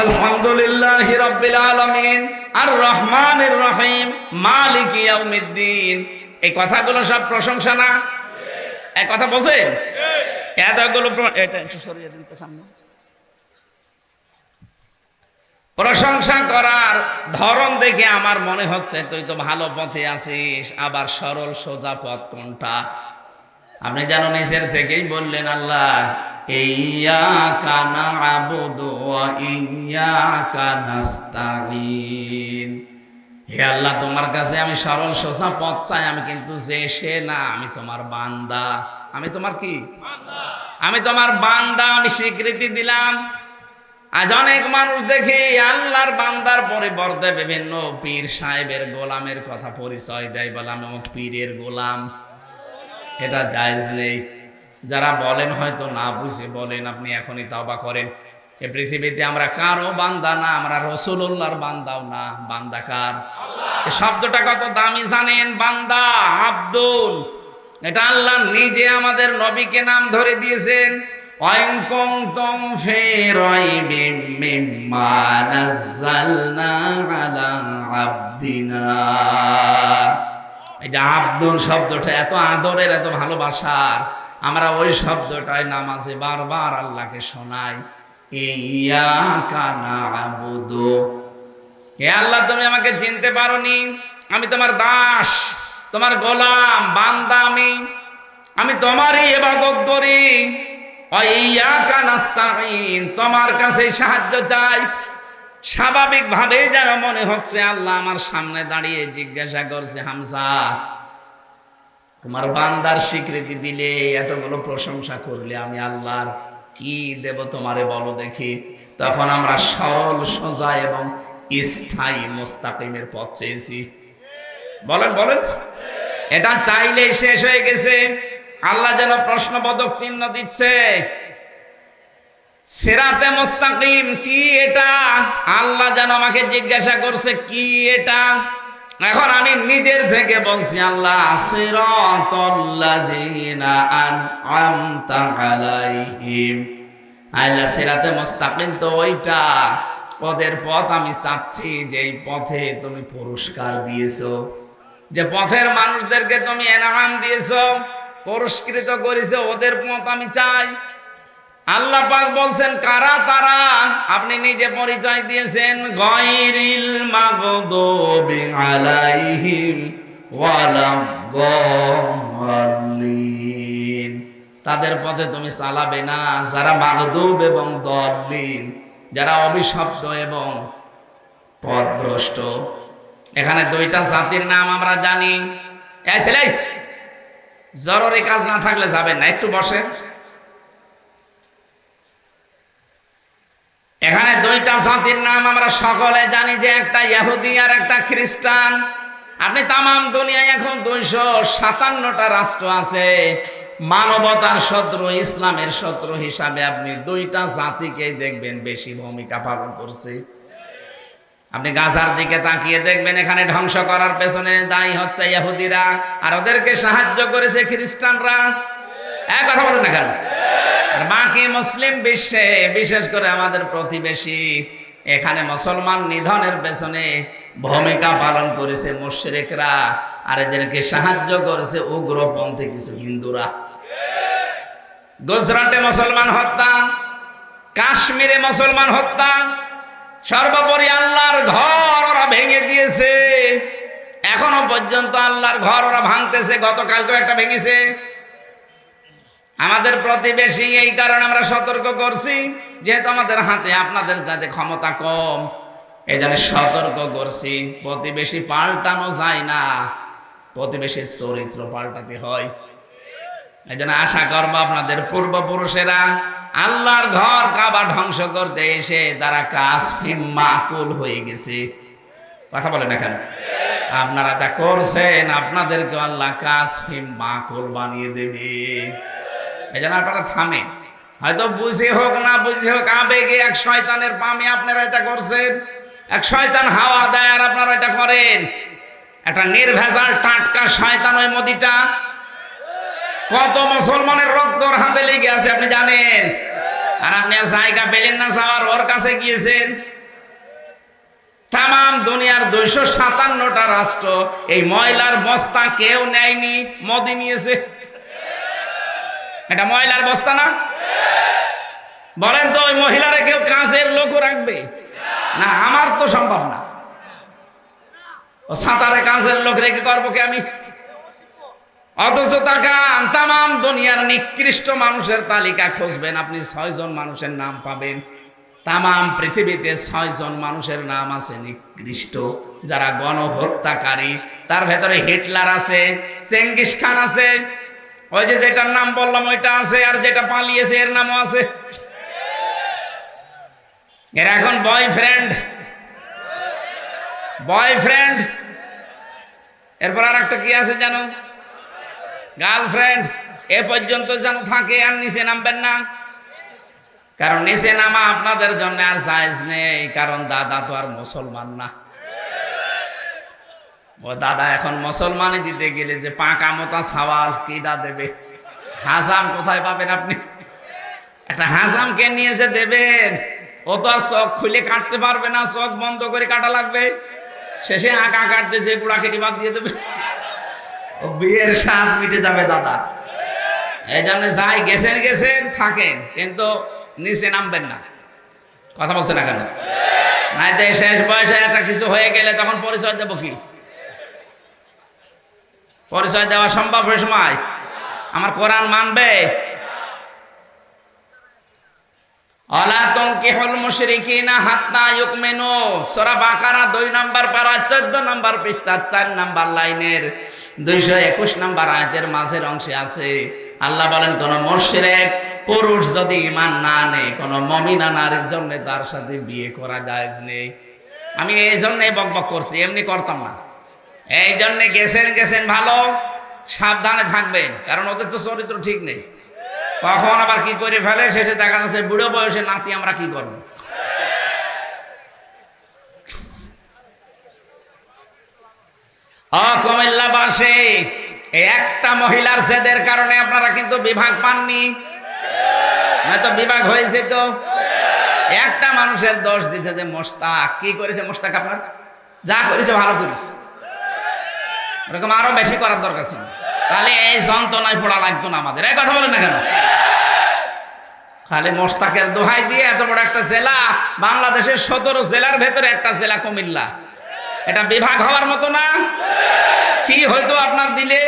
আলহামদুলিল্লাহি রাব্বিল আলামিন আর রহমানির রহিম মালিকি ইয়াউমিদ্দিন, এই কথাগুলো সব প্রশংসা না? এই কথা বোঝেন? এতগুলো এটা একটু সরিয়ে দিন তো সামনে। প্রশংসা করার ধরন দেখে আমার মনে হচ্ছে তুই তো ভালো পথে আছিস। আবার সরল সোজা পথ কোনটা? আপনি যেন নিজের থেকেই বললেন, আল্লাহ ইয়্যাকা না'বুদু ওয়া ইয়্যাকা নাস্তাঈন, হে আল্লাহ তোমার কাছে আমি সরল সোজা পথ চাই। আমি কিন্তু যে সে না, আমি তোমার বান্দা। আমি তোমার কি বান্দা? আমি তোমার বান্দা, আমি স্বীকৃতি দিলাম। আজ অনেক মানুষ দেখি আল্লাহর বান্দার পরিবর্তে বিভিন্ন পীর সাহেবের গোলামের কথা পরিচয় দেয়, বলে আমি অমুক পীরের গোলাম। এটা জায়েজ নেই। যারা বলেন হয়তো না বুঝে বলেন, আপনি এখনই তওবা করেন। এ পৃথিবীতে আমরা কারো বান্দা না, আমরা রাসূলুল্লাহর বান্দাও না। বান্দা কার? আল্লাহ। এই শব্দটা কত দামি জানেন? বান্দা, আব্দুল, এটা আল্লাহ নিজে আমাদের নবীকে নাম ধরে দিয়েছেন। ওয়াইন কুনতুম ফি রাইবিম মিম্মা নাযালনা আলা আবদিনা, এই যে আব্দুল শব্দটা এত আদরের, এত ভালোবাসার, আমরা ওই শব্দটাই নামাজে বারবার আল্লাহকে শোনাই। ইয়্যাকা না'বুদু, হে আল্লাহ তুমি আমাকে চিনতে পারোনি, আমি তোমার দাস, তোমার গোলাম, বান্দা। আমি তোমারই ইবাদত করি। ওয়া ইয়্যাকা নাস্তাঈন, তোমার কাছে সাহায্য চাই। স্বাভাবিক ভাবেই যেন মনে হচ্ছে আল্লাহ আমার সামনে দাঁড়িয়ে জিজ্ঞাসা করছে, হামজা তোমার বান্দার স্বীকৃতি দিলে, এতগুলো প্রশংসা করলে, আমি আল্লাহর কি দেব তোমারে বলো দেখি। তখন আমরা সরল সোজা এবং স্থায়ী মুস্তাকিমের পথ চেয়েছি। বলেন বলেন, এটা চাইলেই শেষ হয়ে গেছে। আল্লাহ যেন প্রশ্নবোধক চিহ্ন দিচ্ছে, সিরাতে মুস্তাকিম কি এটা? আল্লাহ যেন আমাকে জিজ্ঞাসা করছে কি এটা। এখন আমি নিজের থেকে বলছি, আল্লাহ সিরাতাল্লাযীনা আন'আমতা আলাইহিম, আল্লাহ সিরাতে মুস্তাকিম তো ওইটা, পথের পথ আমি চাচ্ছি, যে এই পথে তুমি পুরস্কার দিয়েছো, যে পথের মানুষদেরকে তুমি এনাম দিয়েছো, পুরস্কৃত করেছো, ওদের পথ আমি চাই। আল্লাহ পাক বলছেন কারা তারা? আপনি নিজে পরিচয় দিয়েছেন, গায়রিল মাগদুবি আলাইহিম ওয়ালাদ-দাল্লিন। তাদের পথে তুমি চালাবে না যারা মাগদুব এবং দল্লিন, যারা অভিশপ্ত এবং পথভ্রষ্ট। এখানে দুইটা জাতির নাম আমরা জানি। এই ছেলে, জরুরি কাজ না থাকলে যাবেন না, একটু বসেন। এখানে দুইটা জাতির নাম আমরা সকলে জানি, যে একটা ইহুদি আর একটা খ্রিস্টান। আপনি তামাম দুনিয়ায় এখন 257টা রাষ্ট্র আছে, মানবতার শত্রু ইসলামের শত্রু হিসাবে আপনি দুইটা জাতিকে দেখবেন বেশি ভূমিকা পালন করছে। আপনি গাজার দিকে তাকিয়ে দেখবেন, এখানে ধ্বংস করার পেছনে দায়ী হচ্ছে ইহুদিরা, আর ওদেরকে সাহায্য করেছে খ্রিস্টানরা। এক কথা বলেন না কেন? আর বাকি মুসলিম বিশ্বে, বিশেষ করে আমাদের প্রতিবেশী, এখানে মুসলমান নিধনের পেছনে ভূমিকা পালন করেছে মুশরিকরা, আর এদেরকে সাহায্য করেছে উগ্রপন্থী কিছু হিন্দুরা। গুজরাটে মুসলমান হত্যা, কাশ্মীরে মুসলমান হত্যা, সর্বোপরি আল্লাহর ঘর ওরা ভেঙে দিয়েছে। এখনো পর্যন্ত আল্লাহর ঘর ওরা ভাঙতেছে, গতকালকেও একটা ভেঙেছে। আমাদের প্রতিবেশী, এই কারণে আমরা সতর্ক করছি, যেহেতু আমাদের হাতে আপনাদের যাতে ক্ষমতা কম, এই জন্য সতর্ক করছি। প্রতিবেশী পাল্টানো যায় না, প্রতিবেশীর চরিত্র পাল্টাতে হয়। এই জন্য আশা করবো আপনাদের পূর্বপুরুষেরা আল্লাহর ঘর কাবা ধ্বংস করতে এসে তারা কাসফিম মাকুল হয়ে গেছে। কথা বলেন এখানে, আপনারা তা করছেন, আপনাদেরকে আল্লাহ কাসফিম মাকুল বানিয়ে দেবে। এই জন্য আপনারা থামেন, হয়তো বুঝে হোক না বুঝে হোক, আবেগে এক শয়তানের পামে আপনারা এটা করছেন। এক শয়তান হাওয়া দেয় আর আপনারা এটা করেন। একটা নির্ভেজাল টাটকা শয়তান ওই মোদিটা। কত মুসলমানের রক্ত ওর হাতে লেগে আছে আপনি জানেন, আর আপনি আর জায়গা পেলেন না যাওয়ার, ওর কাছে গিয়েছেন। তাম দুনিয়ার 257টা রাষ্ট্র, এই ময়লার বস্তা কেউ নেয়নি, মোদি নিয়েছে। এটা ময়লার বস্তা না? বলেন তো, ওই মহিলারা কেউ কাজের লোক রাখবে না? আমার তো সম্ভব না। ও সাঁতারে কাজের লোক রেখে করবো কি আমি? অথচ তাকান, তাম দুনিয়ার নিকৃষ্ট মানুষের তালিকা খুঁজবেন, আপনি 6 জন মানুষের নাম পাবেন। তাম পৃথিবীতে 6 জন মানুষের নাম আছে নিকৃষ্ট, যারা গণহত্যাকারী। তার ভেতরে হিটলার আছে, চেঙ্গিস খান আছে, ওই যে যেটার নাম বললাম ওইটা আছে, আর যেটা পালিয়েছে এর নামও আছে। এর এখন বয়ফ্রেন্ড, এরপর আর একটা কি আছে জানো? গার্লফ্রেন্ড। এ পর্যন্ত যেন থাকে, আর নিচে নামবেন না, কারণ নিচে নামা আপনাদের জন্য আর জায়েজ নেই, কারণ দাদা তো আর মুসলমান না। ও দাদা এখন মুসলমানই দিতে গেলে যে পাকা মতা সওয়াল কিডা দেবে? হাজাম কোথায় পাবেন আপনি? একটা হাজামকে নিয়ে যে দেবেন, ও তো আর চোখ খুলে কাটতে পারবে না, চোখ বন্ধ করে কাটা লাগবে। শেষে আঁকা কাটতে যে গুড়া কেটে বাদ দিয়ে দেবে, ও বিয়ের স্বাদ মিটে যাবে দাদা। এই জন্য যাই গেছেন থাকেন, কিন্তু নিচে নামবেন না। কথা বলছে না কেন? নাই তো শেষ বয়সে একটা কিছু হয়ে গেলে তখন পরিচয় দেবো কি? পরিচয় দেওয়া সম্ভব ওই সময়? আমার কোরআন মানবে? আলা তুনকিহুল মুশরিকিনা হাত্তা ইউমিনু, সূরা বাকারা 2 নম্বর পারা 14 নম্বর পৃষ্ঠা 4 নম্বর লাইনের 221 নম্বর আয়াতের মাঝের অংশে আছে। আল্লাহ বলেন, কোন মুশরিক পুরুষ যদি ঈমান না আনে, কোন মুমিনা নারীর জন্য তার সাথে বিয়ে করা জায়েজ নেই। আমি এই জন্যই বকবক করছি, এমনি করতাম না। এই জন্য গেছেন ভালো, সাবধানে থাকবেন, কারণ ওদের তো চরিত্র ঠিক নেই। কখন আবার কি করে ফেলে, শেষে দেখা যাচ্ছে বুড়ো বয়সে নাতি আমরা কি করব। কুমিল্লাবাসী, একটা মহিলার জেদের কারণে আপনারা কিন্তু বিভাগ পাননি, নয়তো বিভাগ হয়েছে। তো একটা মানুষের দোষ দিতে যে মোস্তাক কি করেছে, মোস্তাক আপনার যা করেছে ভালো করেছে, এরকম আরো বেশি করার দরকার ছিল, তাহলে এই যন্ত্রণায় পড়া লাগতো না আমাদের। এই কথা বলেন না কেন? খালি মোস্তাকের দোহাই দিয়ে এত বড় একটা জেলা, বাংলাদেশের 17 জেলার ভেতরে একটা জেলা কুমিল্লা, এটা বিভাগ হওয়ার মতো না? কি হয়তো আপনার দিলে?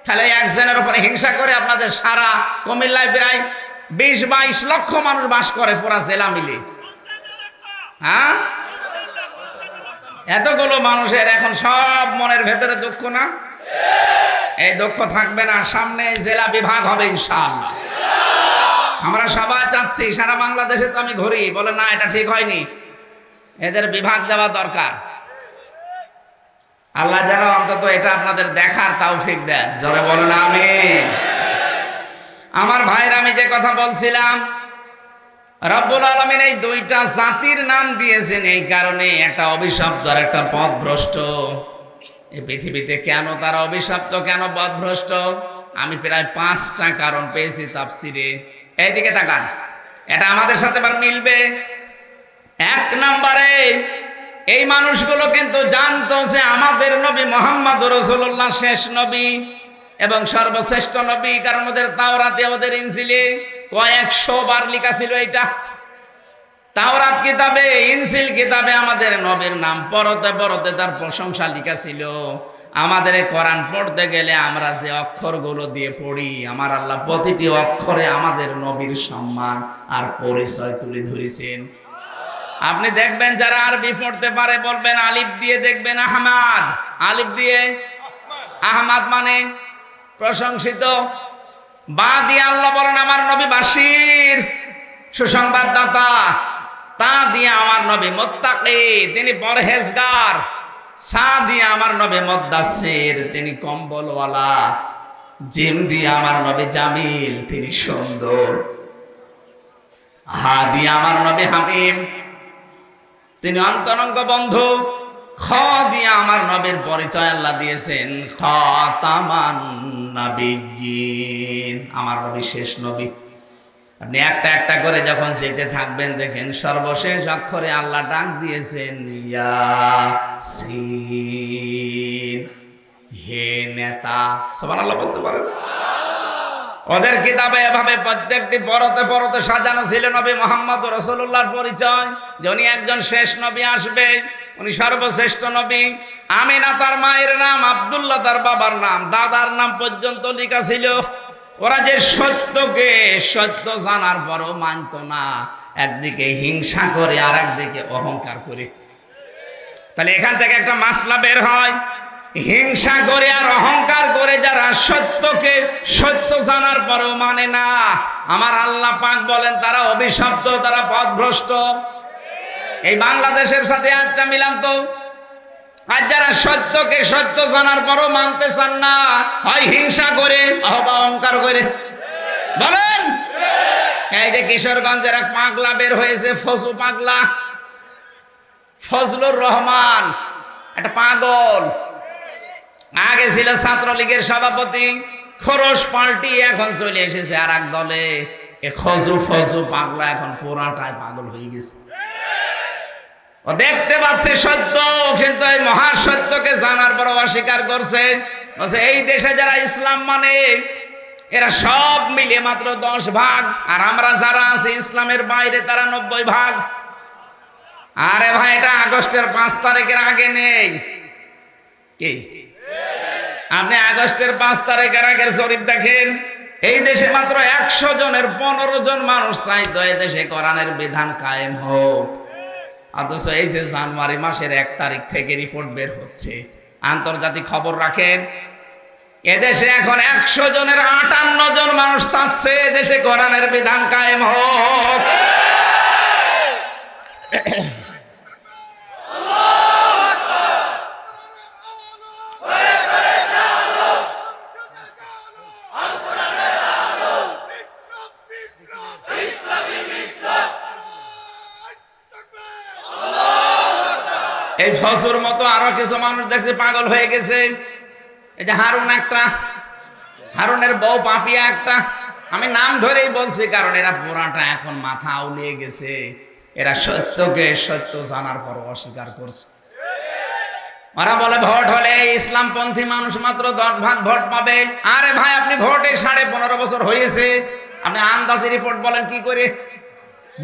তাহলে একজনের উপরে হিংসা করে আপনাদের সারা কুমিল্লায় প্রায় 20-22 লক্ষ মানুষ বাস করে পুরা জেলা মিলে। হ্যাঁ, এতগুলো মানুষের এখন সব মনের ভেতরে দুঃখ না? এই দুঃখ থাকবে না, সামনে জেলা বিভাগ হবে ইনশাআল্লাহ। আমরা সবাই চাচ্ছি, সারা বাংলাদেশে তো আমি ঘুরি, বলে না এটা ঠিক হয়নি, এদের বিভাগ দেওয়া দরকার। আল্লাহ যেন অন্তত এটা আপনাদের দেখার তৌফিক দেন, জোরে বলেন আমিন। আমার ভাইরা, আমি যে কথা বলছিলাম, রব্বুল আলামিন এই দুইটা জাতির নাম দিয়েছেন এই কারণে, একটা অভিশপ্ত আর একটা পথভ্রষ্ট। এই পৃথিবীতে কেন তারা অভিশপ্ত, কেন পথভ্রষ্ট, আমি প্রায় 5টা কারণ পেয়েছি তাফসিরে। এইদিকে তাকান, এটা আমাদের সাথে আবার মিলবে। 1 নম্বরে, এই মানুষগুলো কিন্তু জানতো যে আমাদের নবী মুহাম্মদ রাসূলুল্লাহ শেষ নবী এবং সর্বশ্রেষ্ঠ নবী, কারণ ওদের তাওরাতে, ওদের ইনজিলে কয়েকশো বার লেখা ছিল এটা। তাওরাত কিতাবে, ইনজিল কিতাবে আমাদের নবীর নাম পরতে পরতে তার প্রশংসা লেখা ছিল। আমাদের কোরআন পড়তে গেলে আমরা যে অক্ষরগুলো দিয়ে পড়ি, আমার আল্লাহ প্রতিটি অক্ষরে আমাদের নবীর সম্মান আর পরিচয় তুলে ধরেছেন। আপনি দেখবেন যারা আরবি পড়তে পারে বলবেন আলিফ দিয়ে দেখবেন আহমদ, আলিফ দিয়ে আহমদ মানে প্রশংসিত। বা দিয়ে আল্লাহ বলেন আমার নবী বাশির, সুসংবাদদাতা। তা দিয়ে আমার নবী মুত্তাকি, তিনি পরহেজগার। সা দিয়ে আমার নবী মুদ্দাসসির, তিনি কম্বলওয়ালা। জিম দিয়ে আমার নবী জামিল, তিনি সুন্দর। হা দিয়ে আমার নবী হাকিম, তিনি অন্তরঙ্গ বন্ধু। খ দিয়ে আমার নবীর পরিচয় আল্লাহ দিয়েছেন খাতামান নাবিয়্যিন, আমার নবী শেষ নবী। আপনি একটা একটা করে যখন যেতে থাকবেন দেখেন সর্বশেষ অক্ষরে আল্লাহ ডাক দিয়েছেন ইয়াসিন, হে নেতা। সুবহানাল্লাহ বলতে পারেন? ওদের কিতাবে এভাবে প্রত্যেকটি পরতে পরতে সাজানো ছিল নবী মুহাম্মদ রাসূলুল্লাহর পরিচয়, যে উনি একজন শেষ নবী আসবে, উনি সর্বশ্রেষ্ঠ নবী। আমিনা তার মায়ের নাম, আব্দুল্লাহ তার বাবার নাম, দাদার নাম পর্যন্ত লেখা ছিল। ওরা যে সত্যকে সত্য জানার পরও মানত না, একদিকে হিংসা করে আর একদিকে অহংকার করে। তাহলে এখান থেকে একটা মাসলা বের হয়, হিংসা করে আর অহংকার করে যারা সত্যকে সত্য জানার পরেও মানে না, আমার আল্লাহ পাক বলেন তারা অভিশপ্ত, তারা পথভ্রষ্ট। এই বাংলাদেশের সাথে একটা মিলান তো, আর যারা সত্যকে সত্য জানার পরও মানতে চান না, হয় হিংসা করে অথবা অহংকার করে। বলেন, এই যে কিশোরগঞ্জের এক পাগলা বের হয়েছে, ফজু পাগলা, ফজলুর রহমান, একটা পাগল। আগে ছিল ছাত্রলীগের সভাপতি, খরচ পাল্টি এখন চলে এসেছে আর এক দলে। এ খজু ফজু পাগলা এখন পুরাটাই পাগল হয়ে গেছে। ও দেখতে পাচ্ছে সত্য, কিন্তু এই মহাসত্যকে জানার পর অস্বীকার করছে। এই দেশে যারা ইসলাম মানে এরা সব মিলে মাত্র 10 ভাগ, আর আমরা যারা আছি ইসলামের বাইরে তারা 90 ভাগ। আরে ভাই, এটা আগস্টের 5 তারিখের আগে নেই কি? আপনি আগস্টের 5 তারিখের আগের জরিপ দেখেন, এই দেশে মাত্র 100 জনের 15 জন মানুষ চাইতো এই দেশে কোরআনের বিধান কায়েম হোক। অথচ এই যে জানুয়ারি মাসের 1 তারিখ থেকে রিপোর্ট বের হচ্ছে, আন্তর্জাতিক খবর রাখেন, এদেশে এখন 100 জনের 58 জন মানুষ চাচ্ছে এদেশে কোরআনের বিধান কায়েম হোক। এই ফজুর মতো আরো কিছু মানুষ দেখছে পাগল হয়ে গেছে। এই যে হারুন একটা, হারুনের বউ পাপিয়া একটা, আমি নাম ধরেই বলছি কারণ এরা পুরাটা এখন মাথা আউলিয়ে গেছে। এরা সত্যকে সত্য জানার পর অস্বীকার করছে। ওরা বলে ভোট হলে ইসলামপন্থী মানুষ মাত্র 10 ভাগ ভোট পাবে। আরে ভাই, আপনি ভোটে 15.5 বছর হয়েছে, আপনি আন্দাজি রিপোর্ট বলেন কি করে?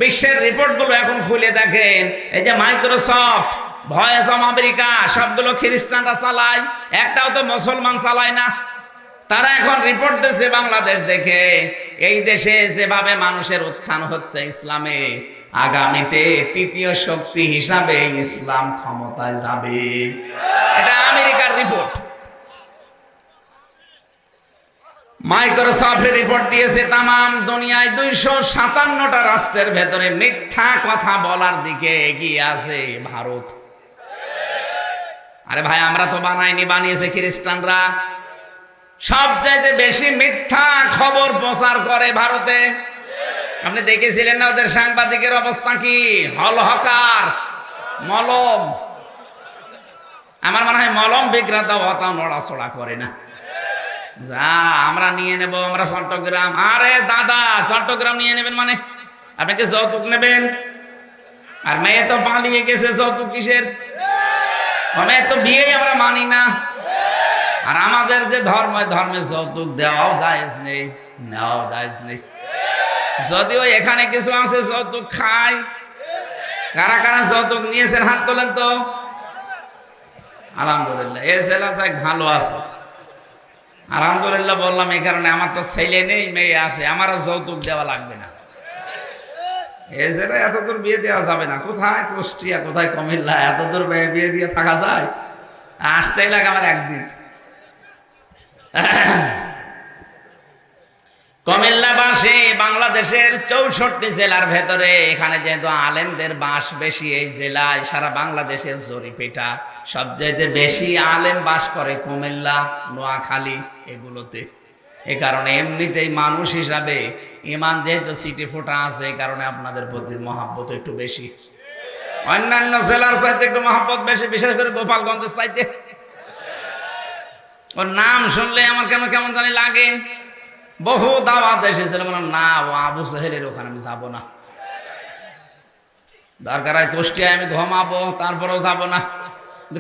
বিশ্বের রিপোর্ট গুলো এখন খুলে দেখেন, এই যে মাইক্রোসফট ভয়েস অফ আমেরিকা সবগুলো খ্রিস্টানরা চালায়, একটাও তো মুসলমান চালায় না। তারা এখন রিপোর্ট দিচ্ছে বাংলাদেশ দেখে, এই দেশে যেভাবে মানুষের উত্থান হচ্ছে ইসলামে, আগামীতে তৃতীয় শক্তি হিসাবে ইসলাম ক্ষমতায় যাবে। এটা আমেরিকার রিপোর্ট। মাইক্রোসফট রিপোর্ট দিয়েছে তামাম দুনিয়ায় 257টা রাষ্ট্রের ভেতরে মিথ্যা কথা বলার দিকে এগিয়ে আছে ভারত। আরে ভাই, আমরা তো বানাইনি, বানিয়েছে খ্রিস্টানরা। সবচাইতে বেশি মিথ্যা খবর প্রচার করে ভারতে। আপনি দেখেছিলেন না ওদের সাংবাদিকের অবস্থা কি? হলহকার, মলম। আমার মনে হয় মলম বিক্রেতা অত নড়াচড়া করে না। যা আমরা নিয়ে নেব, আমরা চট্টগ্রাম। আরে দাদা, চট্টগ্রাম নিয়ে নেবেন মানে আপনি কি যৌতুক নেবেন? আর মেয়ে তো পালিয়ে গেছে, যৌতুক কিসের? মেয়ে তো বিয়েই আমরা মানি না। আর আমাদের যে ধর্মে যৌতুক দেওয়াও জায়েজ নেই, নেওয়াও জায়েজ নেই। যদিও এখানে কিছু আছে যৌতুক খায়। কারা কারা যৌতুক নিয়েছেন হাত তোলেন তো। আলহামদুলিল্লাহ, এই ছেলে যাক ভালো আছে। আলহামদুলিল্লাহ বললাম এই কারণে, আমার তো ছেলে নেই, মেয়ে আছে, আমারও যৌতুক দেওয়া লাগবে না। এই ছেলে এত দূর বিয়ে দেওয়া যাবে না। কোথায় কুষ্টিয়া, কোথায় কুমিল্লা, এত দূর বিয়ে দিয়ে থাকা যায়? আসতেই লাগে আমার একদিন। কুমিল্লাবাসী বাংলাদেশের 64 জেলার ভেতরে, এখানে যেহেতু আলেমদের বাস বেশি এই জেলায়, সারা বাংলাদেশের জরিপেটা সবচেয়ে বেশি আলেম বাস করে কুমিল্লা, নোয়াখালী এগুলোতে। এ কারণে এমনিতেই মানুষ হিসাবে ইমান যেহেতু সিটি ফোটা আছে, এই কারণে আপনাদের প্রতি মহাব্বত একটু বেশি। অন্যান্য জেলার চাইতে একটু মহাব্বত বেশি, বিশেষ করে গোপালগঞ্জের চাইতে। ওর নাম শুনলে আমার কেন কেমন জানি লাগে। বহু দাওয়াত এসেছিল, বললাম না, ও আবু সাহেলের ওখানে আমি যাবো না। দরকার হয় কুষ্টিয়ায় আমি ঘুমাবো, তারপরেও যাব না।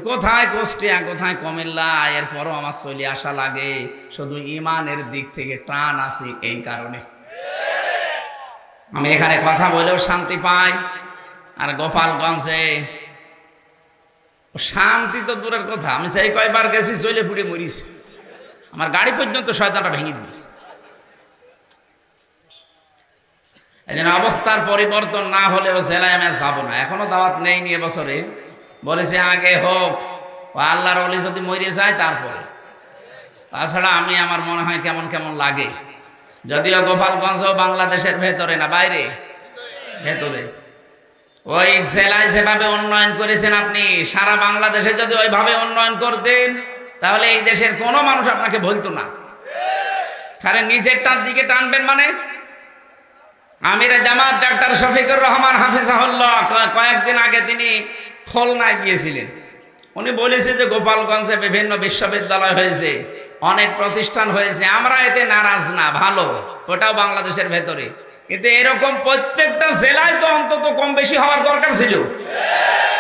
কোথায় কুষ্টিয়া, কোথায় কুমিল্লা, এরপরও আমার চলে আসা লাগে। শুধু ইমানের দিক থেকে টান আছে, এই কারণে আমি এখানে কথা বলেও শান্তি পাই। আর গোপালগঞ্জে শান্তি তো দূরের কথা, আমি সেই কয়বার গেছি চলে ফুটে মরিছি। আমার গাড়ি পর্যন্ত শয়তানটা ভেঙে দিয়েছে। এই জন্য অবস্থার পরিবর্তন না হলেও জেলায় আমি যাবো না। এখনো দাওয়াত নেইনি এবছরে, বলেছে আগে হোক, ও আল্লাহর ওলি যদি মরে যায় তারপরে। তাছাড়া আমি, আমার মনে হয় কেমন কেমন লাগে। যদিও গোপালগঞ্জ বাংলাদেশের ভেতরে না, বাইরে, ভেতরে। ওই জেলায় যেভাবে উন্নয়ন করেছেন আপনি, সারা বাংলাদেশে যদি ওইভাবে উন্নয়ন করতেন, তাহলে এই দেশের কোনো মানুষ আপনাকে বলতো না। কারণ নিজেরটার দিকে টানবেন মানে। আমিরে জামাত ডাক্তার শফিকুর রহমান হাফিজাহুল্লাহ কয়েকদিন আগে তিনি খুলনায় গিয়েছিলেন। উনি বলেছে যে গোপালগঞ্জে বিভিন্ন বিশ্ববিদ্যালয় হয়েছে, অনেক প্রতিষ্ঠান হয়েছে, আমরা এতে নারাজ না, ভালো, ওটাও বাংলাদেশের ভেতরে। কিন্তু এরকম প্রত্যেকটা জেলায় তো অন্তত কম বেশি হওয়ার দরকার ছিল।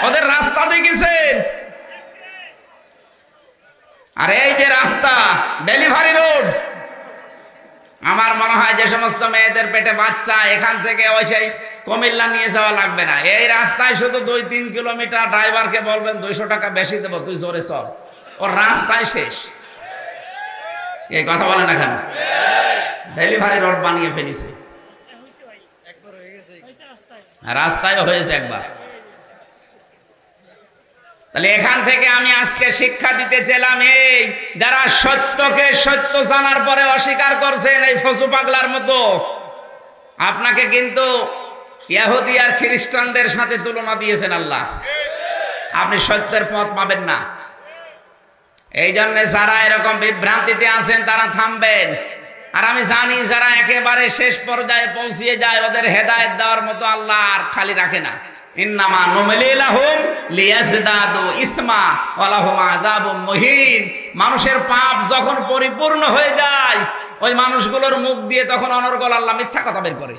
ওদের রাস্তা দেখেছেন? আর এই যে রাস্তা, ডেলিভারি রোড, আমার মনে হয় যে সমস্ত মেয়েদের পেটে বাচ্চা, এখান থেকে ওই সেই কুমিল্লা নিয়ে যাওয়া লাগবে না। এই রাস্তায় শুধু 2-3 কিলোমিটার, ড্রাইভারকে বলবেন 200 টাকা বেশি দেবো, তুই জোরে চল, ওর রাস্তায় শেষ। এই কথা বলে না কেন? ডেলিভারি রোড বানিয়ে ফেলিছে, রাস্তায় হয়েছে একবার। তাহলে এখান থেকে আমি আজকে শিক্ষা দিতে চাইলাম, এই যারা সত্যকে সত্য জানার পরে অস্বীকার করছেন, এই ফসু পাগলার মতো, আপনাকে কিন্তু ইহুদি আর খ্রিস্টানদের সাথে তুলনা দিয়েছেন আল্লাহ। আপনি সত্যের পথ পাবেন না। এই জন্য যারা এরকম বিভ্রান্তিতে আছেন তারা থামবেন। আর আমি জানি যারা একেবারে শেষ পর্যায়ে পৌঁছিয়ে যায়, ওদের হেদায়েত দেওয়ার মতো আল্লাহ আর খালি রাখে না। ইন্নামা নুমলি লাহুম লিয়াজদাদু ইসমা ওয়া লাহুম আযাবুম মুহিন। মানুষের পাপ যখন পরিপূর্ণ হয়ে যায়, ওই মানুষগুলোর মুখ দিয়ে তখন অনর্গল আল্লাহ মিথ্যা কথা বের করে।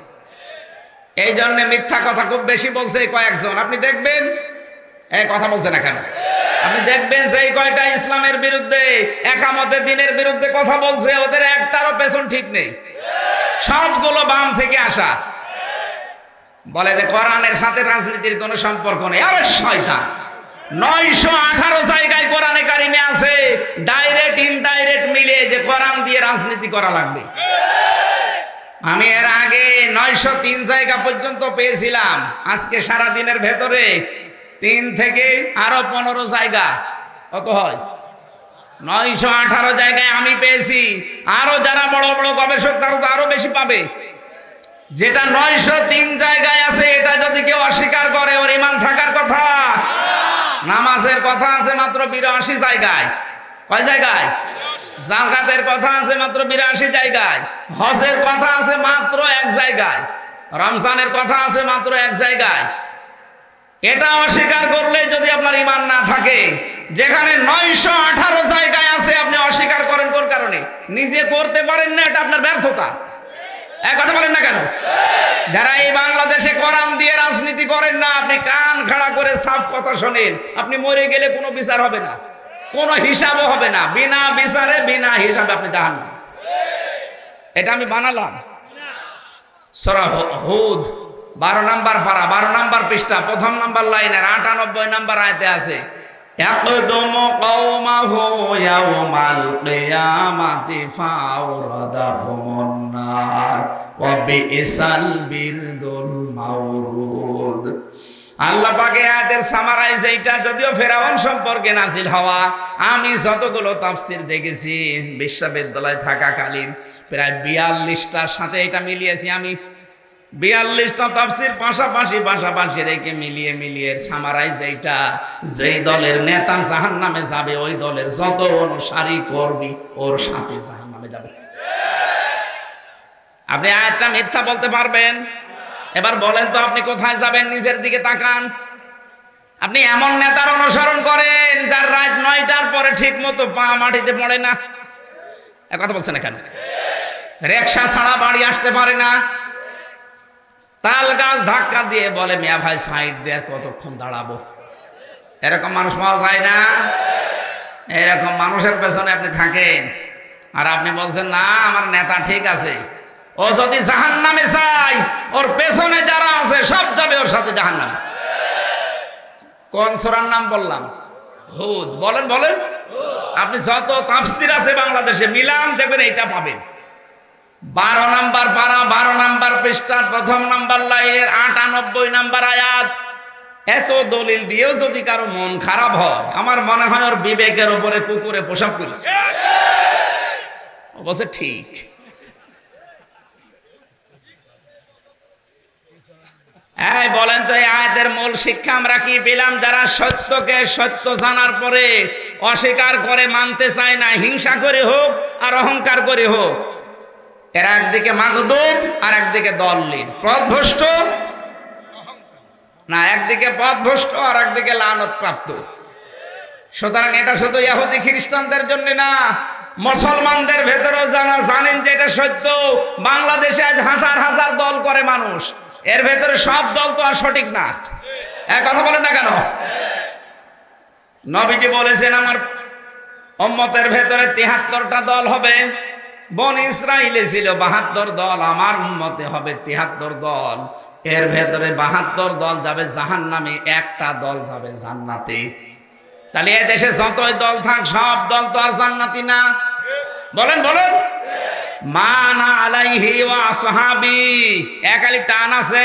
এই জন্য মিথ্যা কথা খুব বেশি বলছে কয়েকজন। আপনি দেখবেন, এই কথা বলছে না কেন? আপনি দেখবেন যে এই কয়টা ইসলামের বিরুদ্ধে, একামতের দিনের বিরুদ্ধে কথা বলছে, ওদের একটারও পেছন ঠিক নেই, সবগুলো বাম থেকে আসা। বলে যে কোরআনের সাথে রাজনীতির কোনো সম্পর্ক নেই। আরে শয়তান, 918 জায়গায় কোরআনে কারিমে আছে ডাইরেক্ট ইনডাইরেক্ট মিলে যে কোরআন দিয়ে রাজনীতি করা লাগবে। আমি এর আগে 903 জায়গা পর্যন্ত পেয়েছিলাম, আজকে সারা দিনের ভেতরে 3 থেকে আরো 15 জায়গা, কত হয় 918 জায়গায় আমি পেয়েছি। আরো যারা বড় বড় গবেষক তারা তো আরো বেশি পাবে। যেটা 903 জায়গায় আছে এটা যদি কেউ অস্বীকার করে ওর ঈমান থাকার কথা। নামাজের কথা আছে মাত্র 82 জায়গায়, কয় জায়গায়? যাকাতের কথা আছে মাত্র 82 জায়গায়, হজের কথা আছে মাত্র 1 জায়গায়, রমজানের কথা আছে মাত্র 1 জায়গায়। এটা অস্বীকার করলে যদি আপনার ঈমান না থাকে, যেখানে 918 জায়গায় আছে আপনি অস্বীকার করেন কোন কারণে? নিজে করতে পারেন না, এটা আপনার ব্যর্থতা। এক কথা বলেন না কেন? যারা এই বাংলাদেশে কোরআন দিয়ে রাজনীতি করেন না, আপনি কান খাড়া করে সাফ কথা শোনেন, আপনি মরে গেলে কোনো বিচার হবে না, কোনো হিসাবও হবে না, বিনা বিচারে বিনা হিসাবে আপনি জাহান্নামে। এটা আমি বানালাম। সূরা হুদ 12 নম্বর পারা 12 নম্বর পৃষ্ঠা 1 নম্বর লাইনের 98 নম্বর আয়াতে আছে, ইয়াকদুমু কওমাহু ইয়াওমাল কিয়ামাতি ফাওরাদাহুমুন নার ওয়া বিইসাল বিরদুল মাওরুদ। আল্লাহ পাকে আয়াতের সামারাইজ এইটা, যদিও ফেরাউন সম্পর্কে নাজিল হওয়া। আমি যতগুলো তাফসীর দেখেছি বিশ্ববিদ্যালয়ে থাকাকালীন প্রায় 42টার সাথে এটা মিলিয়েছি আমি। 42টা তাফসীর পাশাপাশি রেখে মিলিয়ে সামারাইজ এইটা, যেই দলের নেতা জাহান্নামে যাবে ওই দলের যত অনুসারী কর্মী ওর সাথে জাহান্নামে যাবে। আপনি আয়াতটা মিথ্যা বলতে পারবেন? এবার বলেন তো আপনি কোথায় যাবেন? নিজের দিকে তাকান। আপনি এমন নেতার অনুসরণ করেন যার রাত 9টার পরে ঠিক মতো পা মাটিতে পড়ে না। এক কথা বলছেন না কেন? রিকশা ছাড়া বাড়ি আসতে পারে না, তাল গাছ ধাক্কা দিয়ে বলে মিয়া ভাই সাইড দিয়ে কতক্ষণ দাঁড়াবো। এরকম মানুষ পাওয়া যায় না? এরকম মানুষের পেছনে আপনি থাকেন আর আপনি বলছেন না আমার নেতা ঠিক আছে। ও যদি জাহান্নামে যায় ওর পেছনে যারা আছে সব যাবে ওর সাথে জাহান্নামে। কোন সূরার নাম বললাম? হুদ। বলেন বলেন। আপনি যত তাফসীর আছে বাংলাদেশে মিলান দেখবেন এইটা পাবেন। 12 নম্বর পারা 12 নম্বর পৃষ্ঠা 1 নম্বর লাইনের 98 নম্বর আয়াত। এত দলিল দিয়েও যদি কারো মন খারাপ হয়, আমার মনে হয় ওর বিবেকের উপরে কুকুরে পোশাক করেছে। অবশ্য ঠিক। এই বলেন তো এই আয়াতের মূল শিক্ষা আমরা কি পেলাম? যারা সত্যকে সত্য জানার পরে অস্বীকার করে, মানতে চায় না, হিংসা করে হোক আর অহংকার করে হোক, এরা একদিকে মাগদুব আর একদিকে দললিন, পথভ্রষ্ট না, একদিকে পথভ্রষ্ট আর একদিকে লানত প্রাপ্ত। সুতরাং এটা শুধু ইহুদি খ্রিস্টানদের জন্য না, মুসলমানদের ভেতরেও জানেন যে এটা সত্য। বাংলাদেশে আজ হাজার হাজার দল করে মানুষ, এর ভেতরে সব দল তো আর সঠিক না। এক কথা বলেন না কেন? নবীজি বলেছেন আমার উম্মতের ভেতরে 73টা দল হবে। বনি ইসরাইলে ছিল 72 দল, আমার উম্মতে হবে 73 দল। এর ভেতরে 72 দল যাবে জাহান্নামে, একটা দল যাবে জান্নাতে। তাহলে এই দেশে যতই দল থাক সব দল তো আর জান্নাতি না। বলেন বলেন। মানা আলাইহি ওয়া আসহাবি, একালি টান আছে।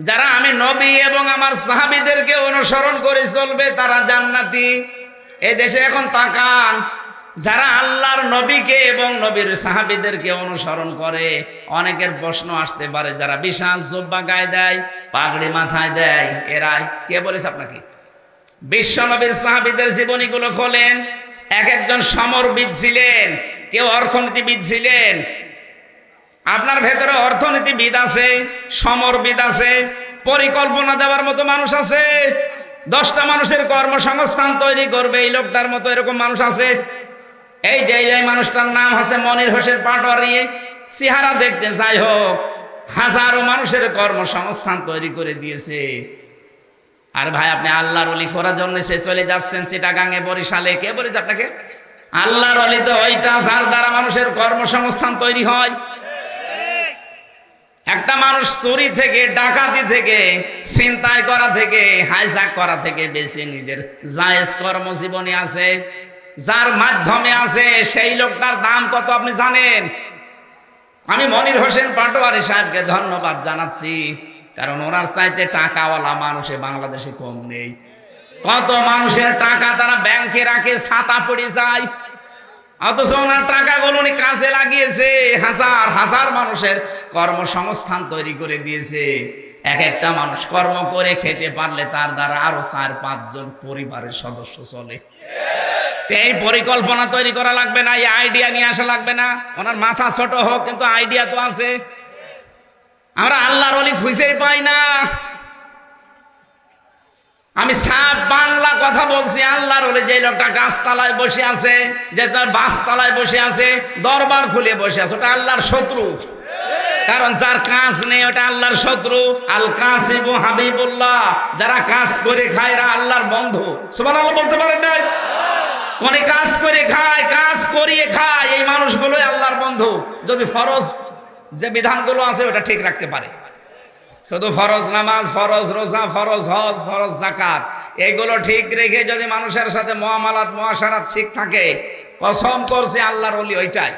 যারা আমি নবী এবং আমার সাহাবীদেরকে অনুসরণ করে চলবে তারা জান্নাতি। এই দেশে এখন তাকান, যারা আল্লাহর নবীকে এবং নবীর সাহাবীদেরকে অনুসরণ করে, অনেকের প্রশ্ন আসতে পারে যারা বিশাল জুব্বা গায়ে দেয়, পাগড়ি মাথায় দেয়, এরাই কে বলেছে আপনাকে? বিশ্ব নবীর সাহাবীদের জীবনীগুলো খোলেন। এক একজন সমরবিদ ছিলেন, কেউ অর্থনীতিবিদ ছিলেন। আপনার ভেতরে অর্থনীতিবিদ আছে, সমরবিদ আছে, পরিকল্পনা দেওয়ার মতো মানুষ আছে, 10টা মানুষের কর্মসংস্থান তৈরি করবে এই লোকটার মতো এরকম মানুষ আছে। এই যে এই মানুষটার নাম হচ্ছে মনির হোসেন পাটোয়ারি। চেহারা দেখতে যাই হোক, হাজারো মানুষের কর্মসংস্থান তৈরি করে দিয়েছে। আর ভাই আপনি আল্লাহর ওলি করার জন্য সে চলে যাচ্ছেন চিটাগাঙে, বরিশালে। কে বলেছে আপনাকে? আল্লাহর ওলি তো ওইটা যার দ্বারা মানুষের কর্মসংস্থান তৈরি হয়। একটা মানুষ চুরি থেকে, ডাকাতি থেকে, ছিনতাই করা থেকে, হাইজ্যাক করা থেকে বেঁচে নিজের জায়েজ কর্মজীবনে আছে, যার মাধ্যমে আছে, সেই লোকটার দাম কত আপনি জানেন? আমি মনির হোসেন পাটোয়ারি সাহেবকে ধন্যবাদ জানাচ্ছি, কারণ ওনার চাইতে টাকাওয়ালা মানুষে বাংলাদেশে কম নেই। কত মানুষের টাকা তারা ব্যাংকে রাখে, ছাতা পড়ে যায়, অথচ ওনার টাকাগুলো উনি কাজে লাগিয়েছে, হাজার হাজার মানুষের কর্মসংস্থান তৈরি করে দিয়েছে। এক একটা মানুষ কর্ম করে খেতে পারলে তার দ্বারা আরো 4-5 জন পরিবারের সদস্য চলে। এই পরিকল্পনা তৈরি করা লাগবে না, এই আইডিয়া নিয়ে আসা লাগবে না। ওনার মাথা ছোট হোক, কিন্তু আইডিয়া তো আছে। আমরা আল্লাহর ওলি খুঁজেই পাই না। আমি সাফ বাংলা কথা বলছি। আল্লাহর ওলি যে লোকটা গাছতলায় বসে আছে, যে তার বাসতলায় বসে আছে, দরবার খুলে বসে আছে, ওটা আল্লাহর শত্রু। কারণ যার কাজ নেই ওটা আল্লাহর শত্রু। আল কাসিবু হাবিবুল্লাহ, যারা কাজ করে খায় এরা আল্লাহর বন্ধু। সুবহানাল্লাহ বলতে পারেন না? অনেক কাজ করে খায়, কাজ করিয়ে খায়, এই মানুষগুলোই আল্লাহর বন্ধু। যদি ফরজ যে বিধানগুলো আছে ওটা ঠিক রাখতে পারে, শুধু ফরজ নামাজ, ফরজ রোজা, ফরজ হজ, ফরজ যাকাত, এগুলো ঠিক রেখে যদি মানুষের সাথে মুআমালাত মুআশারাত ঠিক থাকে, কসম করছে আল্লাহর ওলি ওইটাই।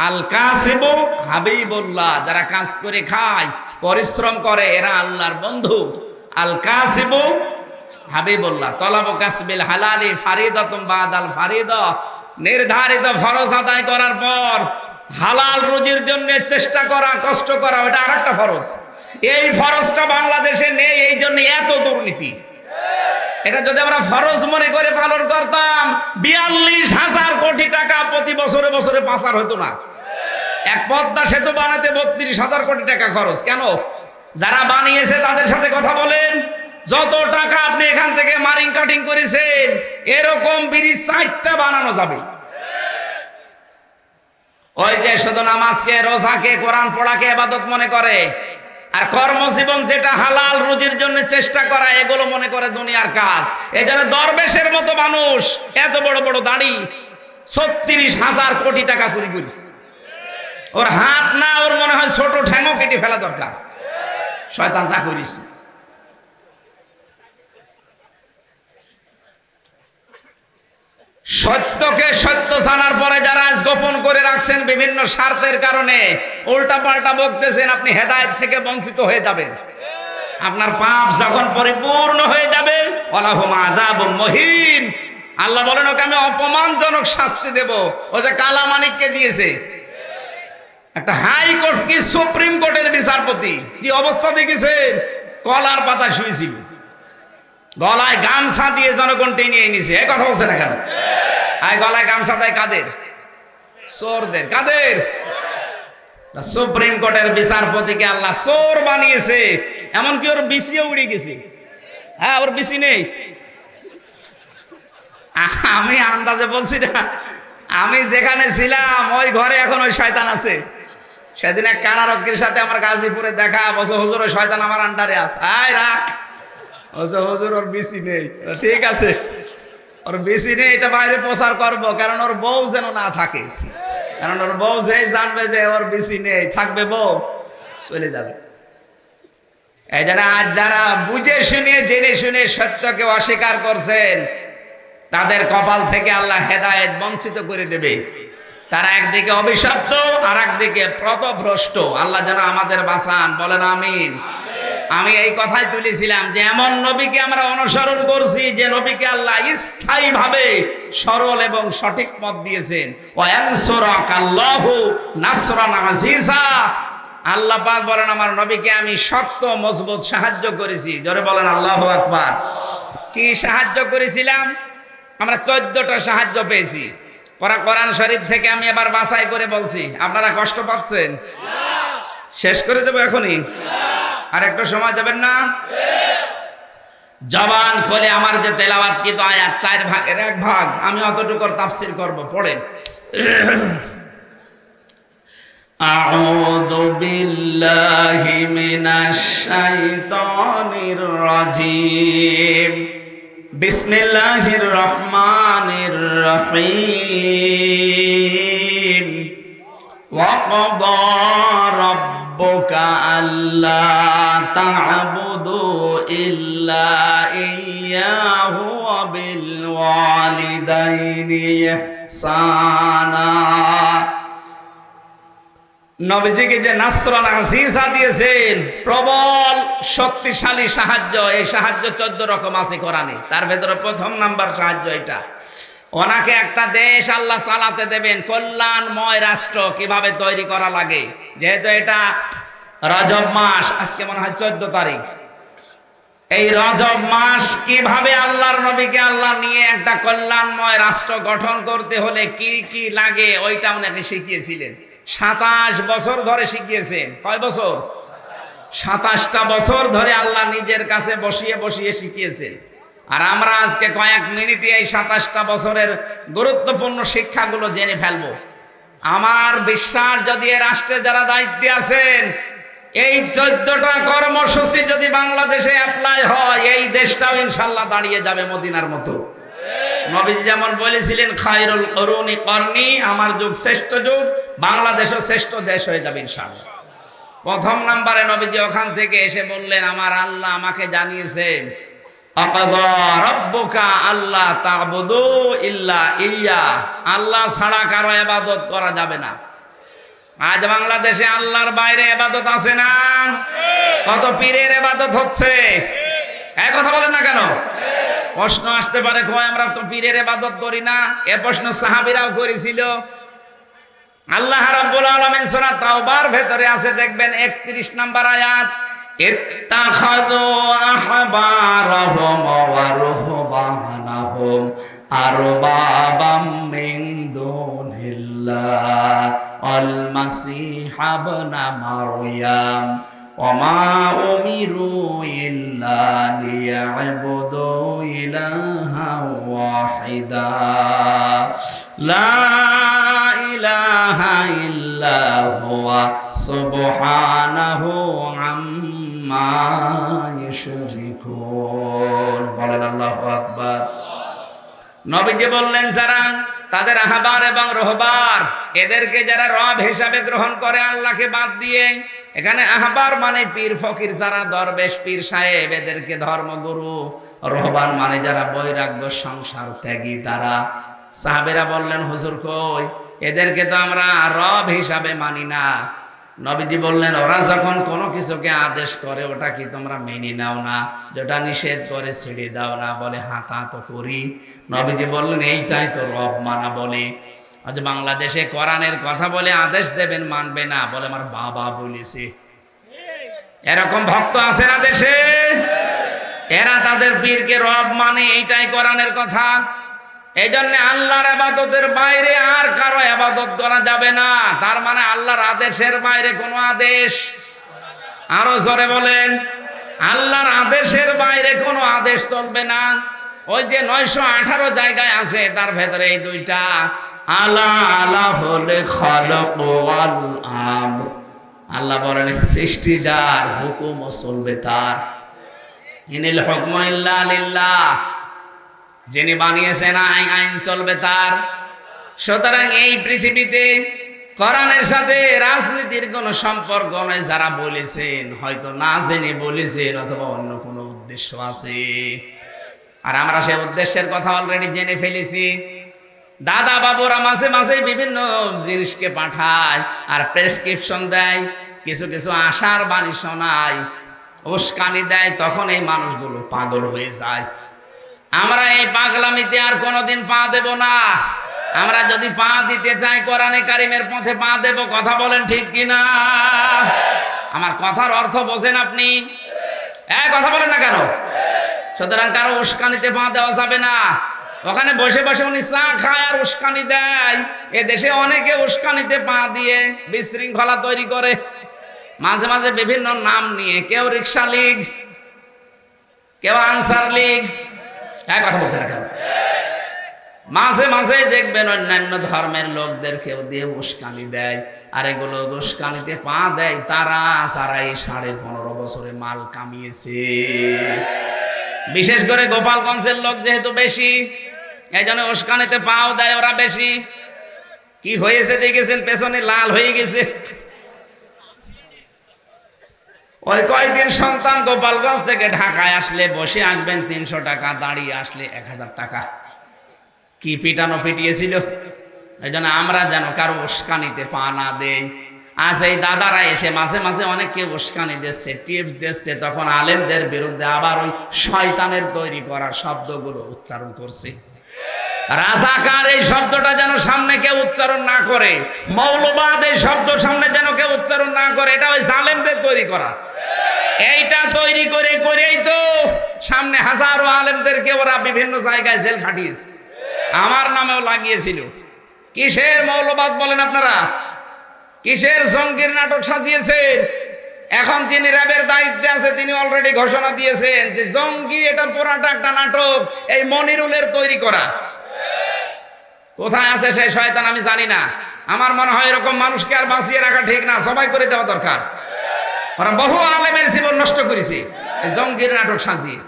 আল কাসিবু হাবিবুল্লাহ, যারা কাজ করে খায়, পরিশ্রম করে, এরা আল্লাহর বন্ধু। আল কাসিবু হাবিবুল্লাহ। তলাবু কাসবিল হালালি ফারিদাতুম বাদাল ফারিদা, নির্ধারিত ফরজ আদায় করার পর হালাল রুজির জন্য চেষ্টা করা, কষ্ট করা, ওটা আরেকটা ফরজ। এই ফরজটা বাংলাদেশে নেই, এই জন্য এত দুর্নীতি। এটা যদি আমরা ফরজ মনে করে পালন করতাম, 42,000 কোটি টাকা প্রতি বছরে বছরে পাচার হতো না। এক পদ্মা সেতু বানাতে 32,000 কোটি টাকা খরচ। কেন? যারা বানিয়েছে তাদের সাথে কথা বলেন। যত টাকা আপনি এখান থেকে মারিং কাটিং করেছেন, এরকম ব্রিজ 4টা বানানো যাবে। ওই যে শুধু নামাজকে, রোজাকে, কোরআন পড়াকে ইবাদত মনে করে, আর কর্মজীবন যেটা হালাল রুজির জন্য চেষ্টা করা, এগুলো মনে করে দুনিয়ার কাজ। এই জন্য দরবেশের মতো মানুষ এত বড় বড় দাড়ি, 36,000 কোটি টাকা চুরি করেছে। ওর হাত না, ওর মনে হয় ছোট ঠ্যাঙও কেটে ফেলা দরকার। শয়তান যা করেছে। সত্যকে সত্য জানার পরে যারা আজ গোপন করে রাখছেন বিভিন্ন স্বার্থের কারণে, উল্টা পাল্টা বকতেছেন, আপনি হেদায়েত থেকে বঞ্চিত হয়ে যাবেন। আপনার পাপ যখন পরিপূর্ণ হয়ে যাবে, ওয়ালাহুম আযাবুম মুহিন, আল্লাহ বলেন ওকে আমি অপমানজনক শাস্তি দেব। ও যে কালা মানিককে দিয়েছে, একটা হাইকোর্ট কি সুপ্রিম কোর্টের বিচারপতি, কি অবস্থা দেখেছেন? কলার পাতা শুয়েছিল, গলায় গামছা দিয়ে জনগণ টেনে এনেছে। এই কথা বলছে না কেন? আর গলায় গামছা দেয় কাদের? চোরদের। কাদের? সুপ্রিম কোর্টের বিচারপতিকে আল্লাহ চোর বানিয়েছে। এমনকি ওর বিসিও উড়ে গেছে। হ্যাঁ, ওর বিসি নেই। আমি আন্দাজে বলছি না, আমি যেখানে ছিলাম ওই ঘরে এখন ওই শয়তান আছে। সেদিন এক কারারক্ষীর সাথে আমার গাজীপুরে দেখা, বছর হুজুর ওই শয়তান আমার আন্ডারে আছে। আয় রাখ, হুজুর ওর বিসি নেই। ঠিক আছে, ওর বিসি নেই, এটা বাইরে প্রচার করবো, কারণ ওর বউ যেন না থাকে। কারণ ওর বউ যেই জানবে যে ওর বিসি নেই, থাকবে বউ, চলে যাবে। এই জন্য আজ যারা বুঝে শুনে, জেনে শুনে সত্যকে অস্বীকার করছেন, তাদের কপাল থেকে আল্লাহ হেদায়েত বঞ্চিত করে দেবে। তারা একদিকে অভিশপ্ত, আর একদিকে পথভ্রষ্ট। আল্লাহ যেন আমাদের বাঁচান, বলেন আমিন। আমি এই কথাই তুলেছিলাম যে এমন নবীকে আমরা অনুসরণ করছি, যে নবীকে আল্লাহ স্থায়ীভাবে সরল এবং সঠিক পথ দিয়েছেন। ওয়ায়ানসুরাকাল্লাহু নাসরান আজিজা, আল্লাহ পাক বলেন আমার নবীকে আমি শক্ত মজবুত সাহায্য করেছি। জোরে বলেন আল্লাহু আকবার। কি সাহায্য করেছিলাম? আমরা 14টা সাহায্য পেয়েছি। কোরআন শরীফ থেকে আমি এবার বাছাই করে বলছি। আপনারা কষ্ট পাচ্ছেন? শেষ করে দেবো এখনই? আর একটু সময় দেবেন না? জবান খুলে আমার যে তেলাওয়াত কি তো আয়াত 4 ভাগের 1 ভাগ, আমি অতটুকুর তাফসীর করব। পড়েন। আউযু বিল্লাহি মিনাশ শাইতানির রাজীম। বিসমিল্লাহির রহমানির রহিম। ওয়া ক্বাদা রাব্বুকা আল্লা তা'বুদু ইল্লা ইয়্যাহু ওয়া বিল ওয়ালিদাইনি ইহসানা। নবীজিকে যে নাসরুল আজিজা দিয়েছেন, প্রবল শক্তিশালী সাহায্য, এই সাহায্য 14 রকম আছে কোরআনে। তার ভেতরে প্রথম নাম্বার সাহায্য এটা, ওনাকে একটা দেশ আল্লাহ চালাতে দেবেন, কল্যাণময় রাষ্ট্র কিভাবে তৈরি করা লাগে। যেহেতু এটা রজব মাস, আজকে মনে হয় 14 তারিখ, এই রজব মাস কিভাবে আল্লাহর নবীকে আল্লাহ নিয়ে একটা কল্যাণময় রাষ্ট্র গঠন করতে হলে কি কি লাগে ওইটা উনাকে শিখিয়েছিলেন। 27 বছর ধরে শিখিয়েছেন। কয় বছর? 27টা বছর ধরে আল্লাহ নিজের কাছে বসিয়ে বসিয়ে শিখিয়েছেন। আর আমরা আজকে কয়েক মিনিটে এই 27টা বছরের গুরুত্বপূর্ণ শিক্ষাগুলো জেনে ফেলবো। আমার বিশ্বাস, যদি এই রাষ্ট্রে যারা দায়িত্বে আছেন, এই 14টা কর্মসূচি যদি বাংলাদেশে অ্যাপ্লাই হয়, এই দেশটাও ইনশাআল্লাহ দাঁড়িয়ে যাবে মদিনার মতো। নবীজি যেমন বলেছিলেন, খায়রুল কুরুনি করনি, আমার যুগ শ্রেষ্ঠ যুগ, বাংলাদেশও শ্রেষ্ঠ দেশ হয়ে যাবে ইনশাআল্লাহ। প্রথম নাম্বারে নবীজি ওখান থেকে এসে বললেন, আমার আল্লাহ আমাকে জানিয়েছেন, আকাযা রাব্বুকা আল্লা তা'বুদু ইল্লা ইয়্যা, আল্লাহ ছাড়া কারো ইবাদত করা যাবে না। আজ বাংলাদেশে আল্লাহর বাইরে ইবাদত আছে না? কত পীরের ইবাদত হচ্ছে, এই কথা বলেন না কেন? প্রশ্ন আসতে পারে, কয় আমরা তো পীরের ইবাদত করি না। এ প্রশ্ন সাহাবীরাও করেছিল। আল্লাহ রাব্বুল আলামিন সূরা তাওবার ভেতরে আছে, দেখবেন 31 নম্বর আয়াত, ইত্তাখাযু আহবারাহুম ওয়া রুহবানাহুম আরবাবাম মিন দুনিল্লাহ ওয়াল মাসিহ ইবনা মারইয়াম ওয়া মা উমিরু ইল্লা লিয়া'বুদু ইলাহান ওয়াহিদা লা ইলাহা ইল্লা হুয়া সুবহানাহু আম্মা ইউশরিকুন। বলেন আল্লাহু আকবার। নবীজি বললেন, যারা তাদের আহবার এবং রহবার, এদেরকে যারা রব হিসাবে গ্রহণ করে আল্লাহকে বাদ দিয়ে, এখানে আহবার মানে পীর ফকির, যারা দরবেশ পীর সাহেব, এদেরকে ধর্মগুরু। রহবান মানে যারা বৈরাগ্য সংসার ত্যাগী, তারা। সাহাবীরা বললেন, হুজুর কই, এদেরকে তো আমরা রব হিসাবে মানি না। নবীজি বললেন, ওরা যখন কোনো কিছুকে আদেশ করে ওটা কি তোমরা মেনে নাও না? যেটা নিষেধ করে ছেড়ে দাও না? বলে হ্যাঁ, তা তো করি। নবীজি বললেন, এইটাই তো রব মানা বলে। আজ বাংলাদেশে কোরআনের কথা বলে আদেশ দেবেন, মানবে না, বলে আমার বাবা বলেছে। এরকম ভক্ত আছে না দেশে? এরা তাদের পীরকে রব মানে, এইটাই কোরআনের কথা। এই জন্য আল্লাহর ইবাদতের বাইরে আর কারো ইবাদত করা যাবে না। তার মানে আল্লাহর আদেশের বাইরে কোনো আদেশ, আরো জোরে বলেন, আল্লাহর আদেশের বাইরে কোনো আদেশ চলবে না। ওই যে 918 জায়গায় আছে, তার ভেতরে এই দুইটা, আলা আলা হলে খালাক ওয়াল আমর। আল্লাহ বলেন, সৃষ্টি যার, হুকুমও চলবে তার। ইনিল হুকমু ইল্লা লিল্লাহ, যিনি বানিয়েছেন আইন চলবে তার। সুতরাং এই পৃথিবীতে কোরআনের সাথে রাজনীতির কোনো সম্পর্ক নয়। যারা বলেছেন হয়তো না জেনে বলেছেন, অথবা অন্য কোনো উদ্দেশ্য আছে। আর আমরা সেই উদ্দেশ্যের কথা অলরেডি জেনে ফেলেছি। দাদা বাবুরা মাঝে মাঝে বিভিন্ন জিনিসকে পাঠায় আর প্রেসক্রিপশন দেয়, কিছু কিছু আশার বাণী শোনায়, উস্কানি দেয়, তখন এই মানুষগুলো পাগল হয়ে যায়। আমরা এই পাগলামিতে আর কোনোদিন পা দেব না। আমরা যদি পা দিতে চাই, কোরআনে কারিমের পথে পা দেব। কথা বলেন ঠিক কিনা? আমার কথার অর্থ বোঝেন আপনি? কথা বলেন না কেন? সুতরাং কারো উস্কানিতে পা দেওয়া যাবে না। ওখানে বসে বসে উনি চা খায় আর উস্কানি দেয়। এ দেশে অনেকে উস্কানিতে পা দিয়ে বিশৃঙ্খলা তৈরি করে, মাঝে মাঝে বিভিন্ন নাম নিয়ে, কেউ রিক্সা লীগ, কেউ আনসার লীগ। কথা বলছে না, মাঝে মাঝে দেখবেন অন্যান্য ধর্মের লোকদের কেউ দিয়ে উস্কানি দেয়। আর এগুলো উস্কানিতে পা দেয় তারা, যারা এই 15.5 বছরে মাল কামিয়েছে। বিশেষ করে গোপালগঞ্জের লোক যেহেতু বেশি, এই জন্য উস্কানিতে পাও দেয় ওরা বেশি। কি হয়েছে দেখেছেন? পেছনে লাল হয়ে গেছে। ওই কয়দিন সন্তান গোপালগঞ্জ থেকে ঢাকায় আসলে বসে আসবেন 300 টাকা, দাঁড়িয়ে আসলে 1000 টাকা। কি পিটানো পিটিয়েছিল। এই জন্য আমরা যেন কারো উস্কানিতে পা না দেই। আজ এই দাদারা এসে মাঝে মাঝে অনেককে উস্কানি দিচ্ছে, টিপস দিচ্ছে, তখন আলেমদের বিরুদ্ধে আবার ওই শয়তানের তৈরি করা শব্দগুলো উচ্চারণ করছে। রাজাকার এই শব্দটা যেন সামনে কেউ উচ্চারণ না করে, মৌলবাদ এই শব্দ সামনে যেন কেউ উচ্চারণ না করে। এটা ওই জালেমদের তৈরি করা। এইটা তৈরি করে করেই তো সামনে হাজারো আলেমদেরকে ওরা বিভিন্ন জায়গায় জেল খাটিয়েছে। আমার নামেও লাগিয়েছিল। কিসের মৌলবাদ বলেন আপনারা? কিসের জঙ্গির নাটক সাজিয়েছেন? এখন যিনি র্যাবের দায়িত্বে আছে তিনি অলরেডি ঘোষণা দিয়েছেন যে জঙ্গি এটা পুরাটা একটা নাটক, এই মনিরুলের তৈরি করা। কোথায় আছে সেই শয়তান আমি জানি না। আমার মনে হয় এরকম মানুষকে আর বাঁচিয়ে রাখা ঠিক না, সবাই করে দেওয়া দরকার। ওরা বহু আলেমের জীবন নষ্ট করেছে এই জঙ্গির নাটক সাজিয়ে।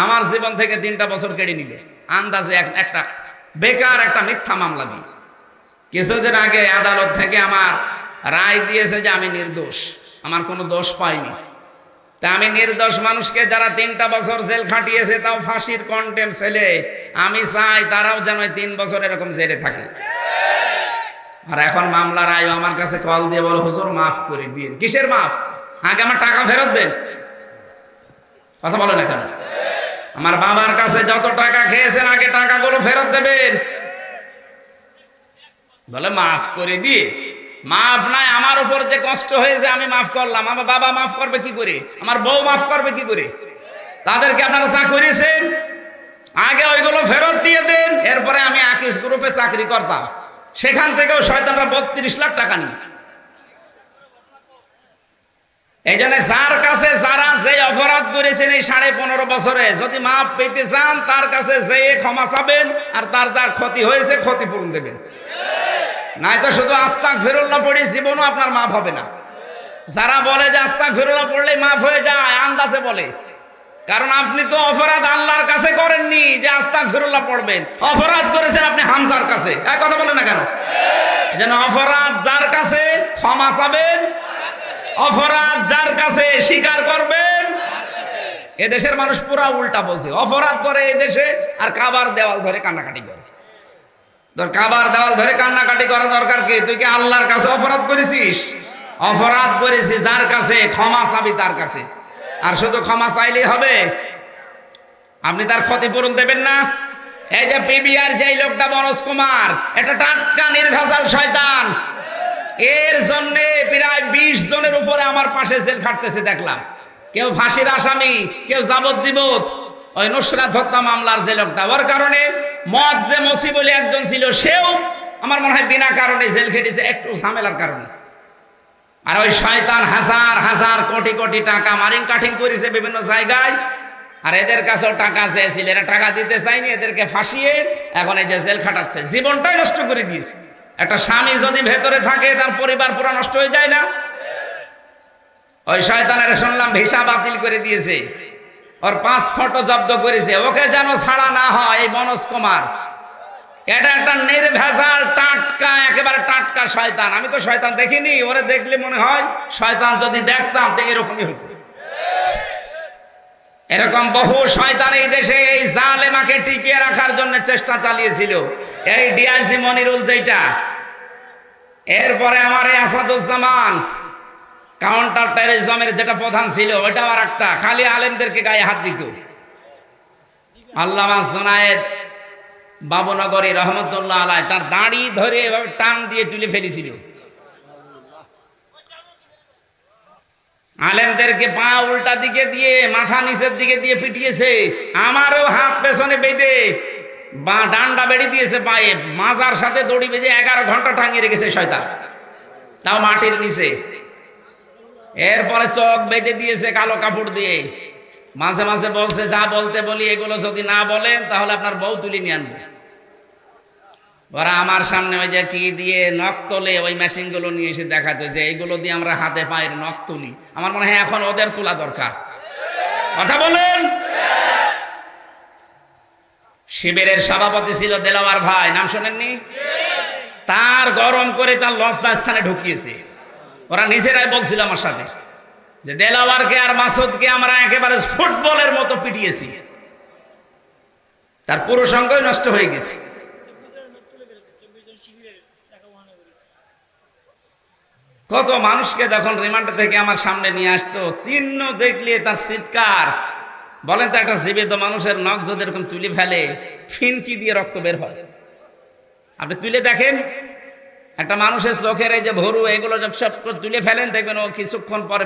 আমার জীবন থেকে 3টা বছর কেড়ে নিবে আন্দাজে একটা বেকার একটা মিথ্যা মামলা দিয়ে। কিছুদিন আগে আদালত থেকে আমার রায় দিয়েছে যে আমি নির্দোষ, আমার কোনো দোষ পাইনি। তা আমি নির্দোষ মানুষকে যারা 3টা বছর জেল খাটিয়েছে, তাও ফাঁসির কন্টেম ছেলে, আমি চাই তারাও যেন 3 বছর এরকম জেলে থাকে। আর এখন মামলার রায় আমার কাছে কল দিয়ে বলো, হুজুর মাফ করে দিন। কিসের মাফ? আগে আমার টাকা ফেরত দেন। কথা বলেন এখন। আমার বাবার কাছে যত টাকা খেয়েছেন আগে টাকাগুলো ফেরত দেবেন। বলে মাফ করে দিয়ে। মাফ নাই, আমার উপর যে কষ্ট হয়েছে আমি মাফ করলাম, আমার বাবা মাফ করবে কি করে, আমার বউ মাফ করবে কি করে? তাদেরকে আপনারা যা করেছেন আগে ওইগুলো ফেরত দিয়ে দেন। এরপরে আমি আকিস গ্রুপে চাকরি করতাম, সেখান থেকেও শয়তানরা 32 লাখ টাকা নিয়েছে। এই জন্য যার কাছে যারা যে অপরাধ করেছেন এই 15.5 বছরে, যদি মাফ পেতে চান তার কাছে যে ক্ষমা চাবেন, আর তার যার ক্ষতি হয়েছে ক্ষতিপূরণ দেবেন। নাই তো শুধু আস্তাগফিরুল্লাহ পড়ে জীবনও আপনার মাফ হবে না। যারা বলে যে আস্তাগফিরুল্লাহ পড়লেই মাফ হয়ে যায়, আন্দাজে বলে। কারণ আপনি তো অপরাধ আল্লাহর কাছে করেননি যে আস্তাগফিরুল্লাহ পড়বেন, অপরাধ করেছেন আপনি হামজার কাছে। এক কথা বলেন না কেন? এজন্য অপরাধ যার কাছে ক্ষমা চাবেন, অপরাধ যার কাছে স্বীকার করবেন। এদেশের মানুষ পুরা উল্টা বোঝে, অপরাধ করে এদেশে আর কাবার দেওয়াল ধরে কান্নাকাটি করে। কাবার দেওয়াল ধরে কান্নাকাটি করা দরকার কি? তুই কি আল্লাহর কাছে অপরাধ করেছিস? অপরাধ করেছিস যার কাছে, ক্ষমা চাবি তার কাছে। আর শুধু ক্ষমা চাইলেই হবে? আপনি তার ক্ষতিপূরণ দেবেন না? এই যে পিবিআর যেই লোকটা মনোজ কুমার, এটা টাটকা নির্ভেজাল শয়তান। এর জন্য প্রায় 20 জনের উপরে আমার পাশে জেল খাটতেছে দেখলাম। কেউ ফাঁসির আসামি, কেউ যাবজ্জীবন। ওই নুসরাত হত্যা মামলার যে লোকটা, ওর কারণে মদ যে মসি বলে একজন ছিল, সেও আমার মনে হয় বিনা কারণে জেল খেটেছে, একটু ঝামেলার কারণে। আর ওই শয়তান হাজার হাজার কোটি কোটি টাকা মারিং কাটিং করেছে বিভিন্ন জায়গায়। আর এদের কাছেও টাকা চেয়েছিল, এরা টাকা দিতে চায়নি, এদেরকে ফাঁসিয়ে এখন এই যে জেল খাটাচ্ছে, জীবনটাই নষ্ট করে দিয়েছে। একটা স্বামী যদি ভেতরে থাকে তার পরিবার পুরো নষ্ট হয়ে যায় না? ওই শয়তানের শুনলাম ভিসা বাতিল করে দিয়েছে, ওর পাসপোর্টও জব্দ করেছে। ওকে যেন ছাড়া না হয় এই মনোজ কুমার। এটা একটা নির্ভেজাল টাটকা, একেবারে টাটকা শয়তান। আমি তো শয়তান দেখিনি, ওরে দেখলে মনে হয় শয়তান যদি দেখতাম তো এরকমই হতো। এরকম বহু শয়তান এই দেশে এই জালেমাকে টিকিয়ে রাখার জন্য চেষ্টা চালিয়েছিল। এই ডিআইজি মনিরুল যেটা, এরপরে আমার এই আসাদুজ্জামান কাউন্টার টেররিজমের যেটা প্রধান ছিল, ওইটা আর একটা, খালি আলেমদেরকে গায়ে হাত দিত। আল্লামা জুনায়েদ বাবুনগরী রহমতুল্লাহ আলাই তার দাড়ি ধরে এভাবে টান দিয়ে তুলে ফেলেছিল। আলেমদেরকে পা উল্টা দিকে দিয়ে মাথা নিচের দিকে দিয়ে পিটিয়েছে। আমারও হাত পেছনে বেঁধে বা ডান্ডা বেড়ে দিয়েছে পায়ে, মাজার সাথে দড়ি বেঁধে 11 ঘন্টা টাঙিয়ে রেখেছে শয়তান, তাও মাটির নিচে। এরপরে চোখ বেঁধে দিয়েছে কালো কাপড় দিয়ে। মাঝে মাঝে বলছে, যা বলতে বলি এগুলো যদি না বলেন তাহলে আপনার বউ তুলে নিয়ে আনবো। ওরা আমার সামনে ওই যে কি দিয়ে নখ তোলে, ওই মেশিন গুলো নিয়ে এসে দেখাতো যে এইগুলো দিয়ে আমরা হাতে পায়ের নখ তুলি। আমার মনে হয় এখন ওদের তোলা দরকার। কথা বলেন। শিবিরের সভাপতি ছিল দেলাওয়ার ভাই, নাম শোনেননি? তার গরম করে তার লজ্জা স্থানে ঢুকিয়েছে। ওরা নিজেরাই বলছিল আমার সাথে যে দেলাওয়ারকে আর মাসুদকে আমরা একেবারে ফুটবলের মতো পিটিয়েছি, তার পুরো সঙ্গই নষ্ট হয়ে গেছে। কত মানুষকে যখন রিমান্ড থেকে আমার সামনে নিয়ে আসতো, চিহ্ন দেখলে তার চিৎকার। বলেন তো, একটা জীবিত মানুষের নখ যদি এরকম তুলে ফেলে, ফিনকি দিয়ে রক্ত বের হয়। আপনি তুলে দেখেন, একটা মানুষের চোখের এই যে ভরু, এগুলো সব তুলে ফেলেন, দেখবেন ও কিছুক্ষণ পরে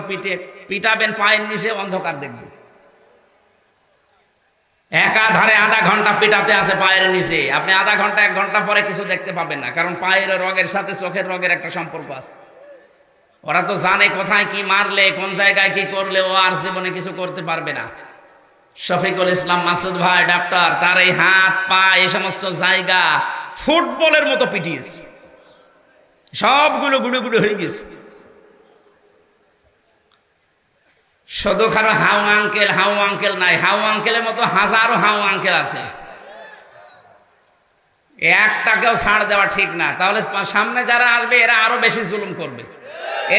পিটাবেন, পায়ের নিচে অন্ধকার দেখবে। একাধারে আধা ঘন্টা পিটাতে আছে পায়ের নিচে, আপনি আধা ঘন্টা 1 ঘন্টা পরে কিছু দেখতে পাবেন না, কারণ পায়ের রগের সাথে চোখের রগের একটা সম্পর্ক আছে। ওরা তো জানে কোথায় কি মারলে, কোন জায়গায় কি করলে ও আর জীবনে কিছু করতে পারবে না। শফিকুল ইসলাম মাসুদ ভাই ডাক্তার, তার এই হাত পা এই সমস্ত জায়গা ফুটবলের মতো পিটিয়েছে, সবগুলো গুঁড়ো গুঁড়ো হয়ে গেছে। শুধু খারাপ হাউ আঙ্কেল নাই, হাউ আঙ্কেলের মতো হাজারো হাউ আঙ্কেল আছে। একটাকেও ছাড় দেওয়া ঠিক না, তাহলে সামনে যারা আসবে এরা আরো বেশি জুলুম করবে।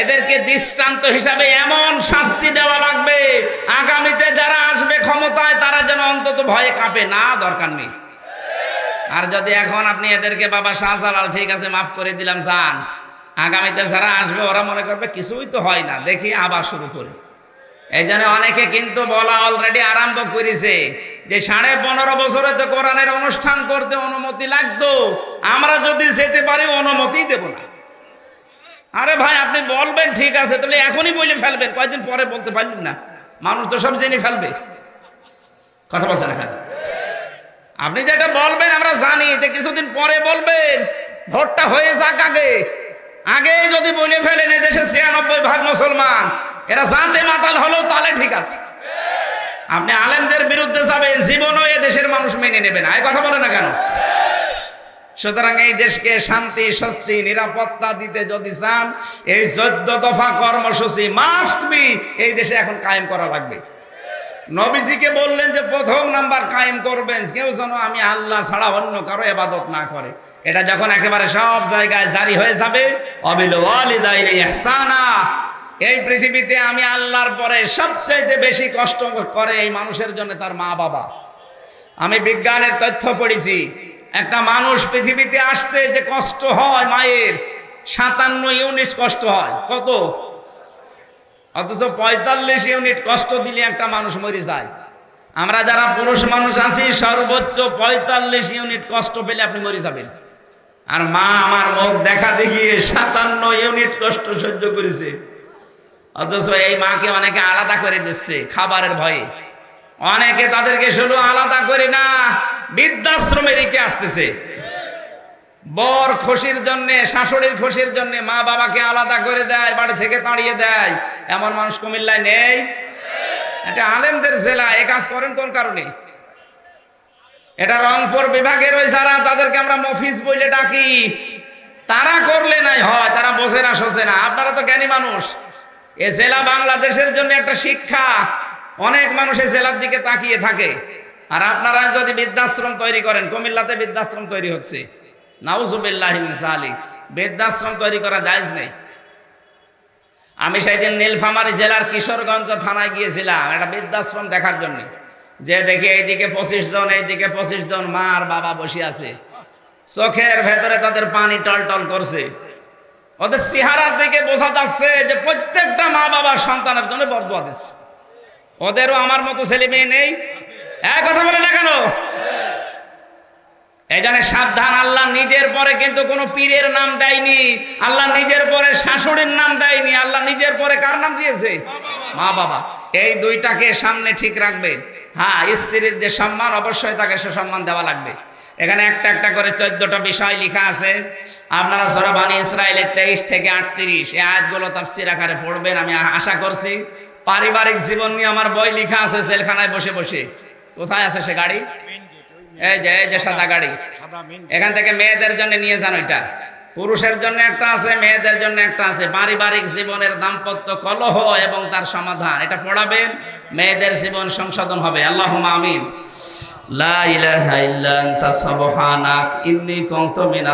এদেরকে দৃষ্টান্ত হিসাবে এমন শাস্তি দেওয়া লাগবে, আগামীতে যারা আসবে ক্ষমতায় তারা যেন অন্তত ভয়ে কাঁপে না, দরকার নেই। আর যদি এখন আপনি এদেরকে বাবা শাহজালাল ঠিক আছে মাফ করে দিলাম যান, আগামীতে যারা আসবে ওরা মনে করবে কিছুই তো হয় না, দেখি আবার শুরু করি। এই জন্য অনেকে কিন্তু বলা অলরেডি আরম্ভ করেছে যে 15.5 বছরে তো কোরআনের অনুষ্ঠান করতে অনুমতি লাগতো, আমরা যদি যেতে পারি অনুমতি দেব না। আরে ভাই, আপনি বলবেন ঠিক আছে, তাহলে এখনই বলে ফেলবেন, কয়েকদিন পরে বলতে পারবেন না, মানুষ তো সব জেনে ফেলবে। কথা বলছেন না? আপনি যেটা বলবেন আমরা জানি, যে কিছুদিন পরে বলবেন, ভোটটা হয়ে যাক আগে যদি বলে ফেলেন এদেশে 96% মুসলমান, এরা জানতে মাতাল হলো, তাহলে ঠিক আছে। আপনি আলেমদের বিরুদ্ধে যাবেন, জীবনও এ দেশের মানুষ মেনে নেবে না। এই কথা বলে না কেন? সুতরাং এই দেশকে শান্তি, স্বস্তি, নিরাপত্তা দিতে যদি চান, এই 14 দফা কর্মসূচি মাস্ট বি এই দেশে এখন কায়েম করা লাগবে। নবীজিকে বললেন যে 1 নাম্বার কায়েম করবেন, কেউ যেন আমি আল্লাহ ছাড়া অন্য কারো ইবাদত না করে। এটা যখন একেবারে সব জায়গায় জারি হয়ে যাবে, অবিল ওয়ালিদাইনি ইহসানা, এই পৃথিবীতে আমি আল্লাহর পরে সবচেয়ে বেশি কষ্ট করে এই মানুষের জন্য তার মা বাবা। আমি বিজ্ঞানের তথ্য পড়েছি, একটা মানুষ পৃথিবীতে আসতে যে কষ্ট হয় মায়ের, 57 ইউনিট কষ্ট হয়। কত? অথচ 45 ইউনিট কষ্ট দিলে একটা মানুষ মরে যায়। আমরা যারা পুরুষ মানুষ আছি, সর্বোচ্চ 45 ইউনিট কষ্ট পেলে আপনি মরে যাবেন। আর মা আমার মুখ দেখা দেখিয়ে 57 ইউনিট কষ্ট সহ্য করেছে। অথচ এই মাকে অনেকে আলাদা করে দিচ্ছে খাবারের ভয়ে। অনেকে তাদেরকে শুধু আলাদা করে না, বৃদ্ধাশ্রমে রেখে আসতেছে। বর খুশির জন্য, শাশুড়ির খুশির জন্য মা বাবাকে আলাদা করে দেয়, বাড়ি থেকে তাড়িয়ে দেয়। এমন মানুষ কুমিল্লায় নেই? এটা আলেমদের জেলা। এ কাজ করেন কোন কারণে? এটা রংপুর বিভাগের ওই যারা, তাদেরকে আমরা মফিজ বলে ডাকি, তারা করলে নাই হয়, তারা বোঝে না, শোঝে না। আপনারা তো জ্ঞানী মানুষ। এ জেলা বাংলাদেশের জন্য একটা শিক্ষা। অনেক মানুষ এই জেলার দিকে তাকিয়ে থাকে। আর আপনারা যদি বৃদ্ধাশ্রম তৈরি করেন, কুমিল্লাতে বৃদ্ধাশ্রম তৈরি হচ্ছে, নাউজুবিল্লাহি মিন যালিক, বৃদ্ধাশ্রম তৈরি করা জায়েজ নেই। আমি সেদিন নীলফামারী জেলার কিশোরগঞ্জ থানায় গিয়েছিলাম একটা বৃদ্ধাশ্রম দেখার জন্য। যে দেখি এইদিকে 25 জন, এইদিকে 25 জন মা আর বাবা বসে আছে, চোখের ভেতরে তাদের পানি টলটল করছে। ওদের চেহারার দিকে বোঝা যাচ্ছে যে প্রত্যেকটা মা বাবার সন্তানের জন্য বরদোয়া দিচ্ছে। ওদেরও আমার মতো ছেলে মেয়ে নেই? এক কথা বলে না কেন? এই জন্য সাবধান। আল্লাহ নিজের পরে কিন্তু কোনো পীরের নাম দেয়নি, আল্লাহ নিজের পরে শাশুড়ির নাম দেয়নি, আল্লাহ নিজের পরে কার নাম দিয়েছে? মা বাবা। এই দুইটাকে সামনে ঠিক রাখবেন। হ্যাঁ, স্ত্রীর যে সম্মান, অবশ্যই তাকে সে সম্মান দেওয়া লাগবে। এখানে একটা একটা করে 14টা বিষয় লেখা আছে। আপনারা সূরা বনী ইসরাঈলের 23 থেকে 38 এই আয়াতগুলো তাফসীর আকারে পড়বেন, আমি আশা করছি। পারিবারিক জীবন নিয়ে আমার বই লেখা আছে জেলখানায় বসে বসে। কোথায় আছে সে গাড়ি? এই যে সাদা গাড়ি, এখান থেকে মেয়েদের জন্য নিয়ে যান। ওইটা পুরুষের জন্য একটা আছে, মেয়েদের জন্য একটা আছে। পারিবারিক জীবনের দাম্পত্য কলহ এবং তার সমাধান, এটা পড়াবেন, মেয়েদের জীবন সংশোধন হবে। আল্লাহুম্মা আমিন। লা ইলাহা ইল্লা আনতা সুবহানাক ইন্নী কুনতু মিনাজ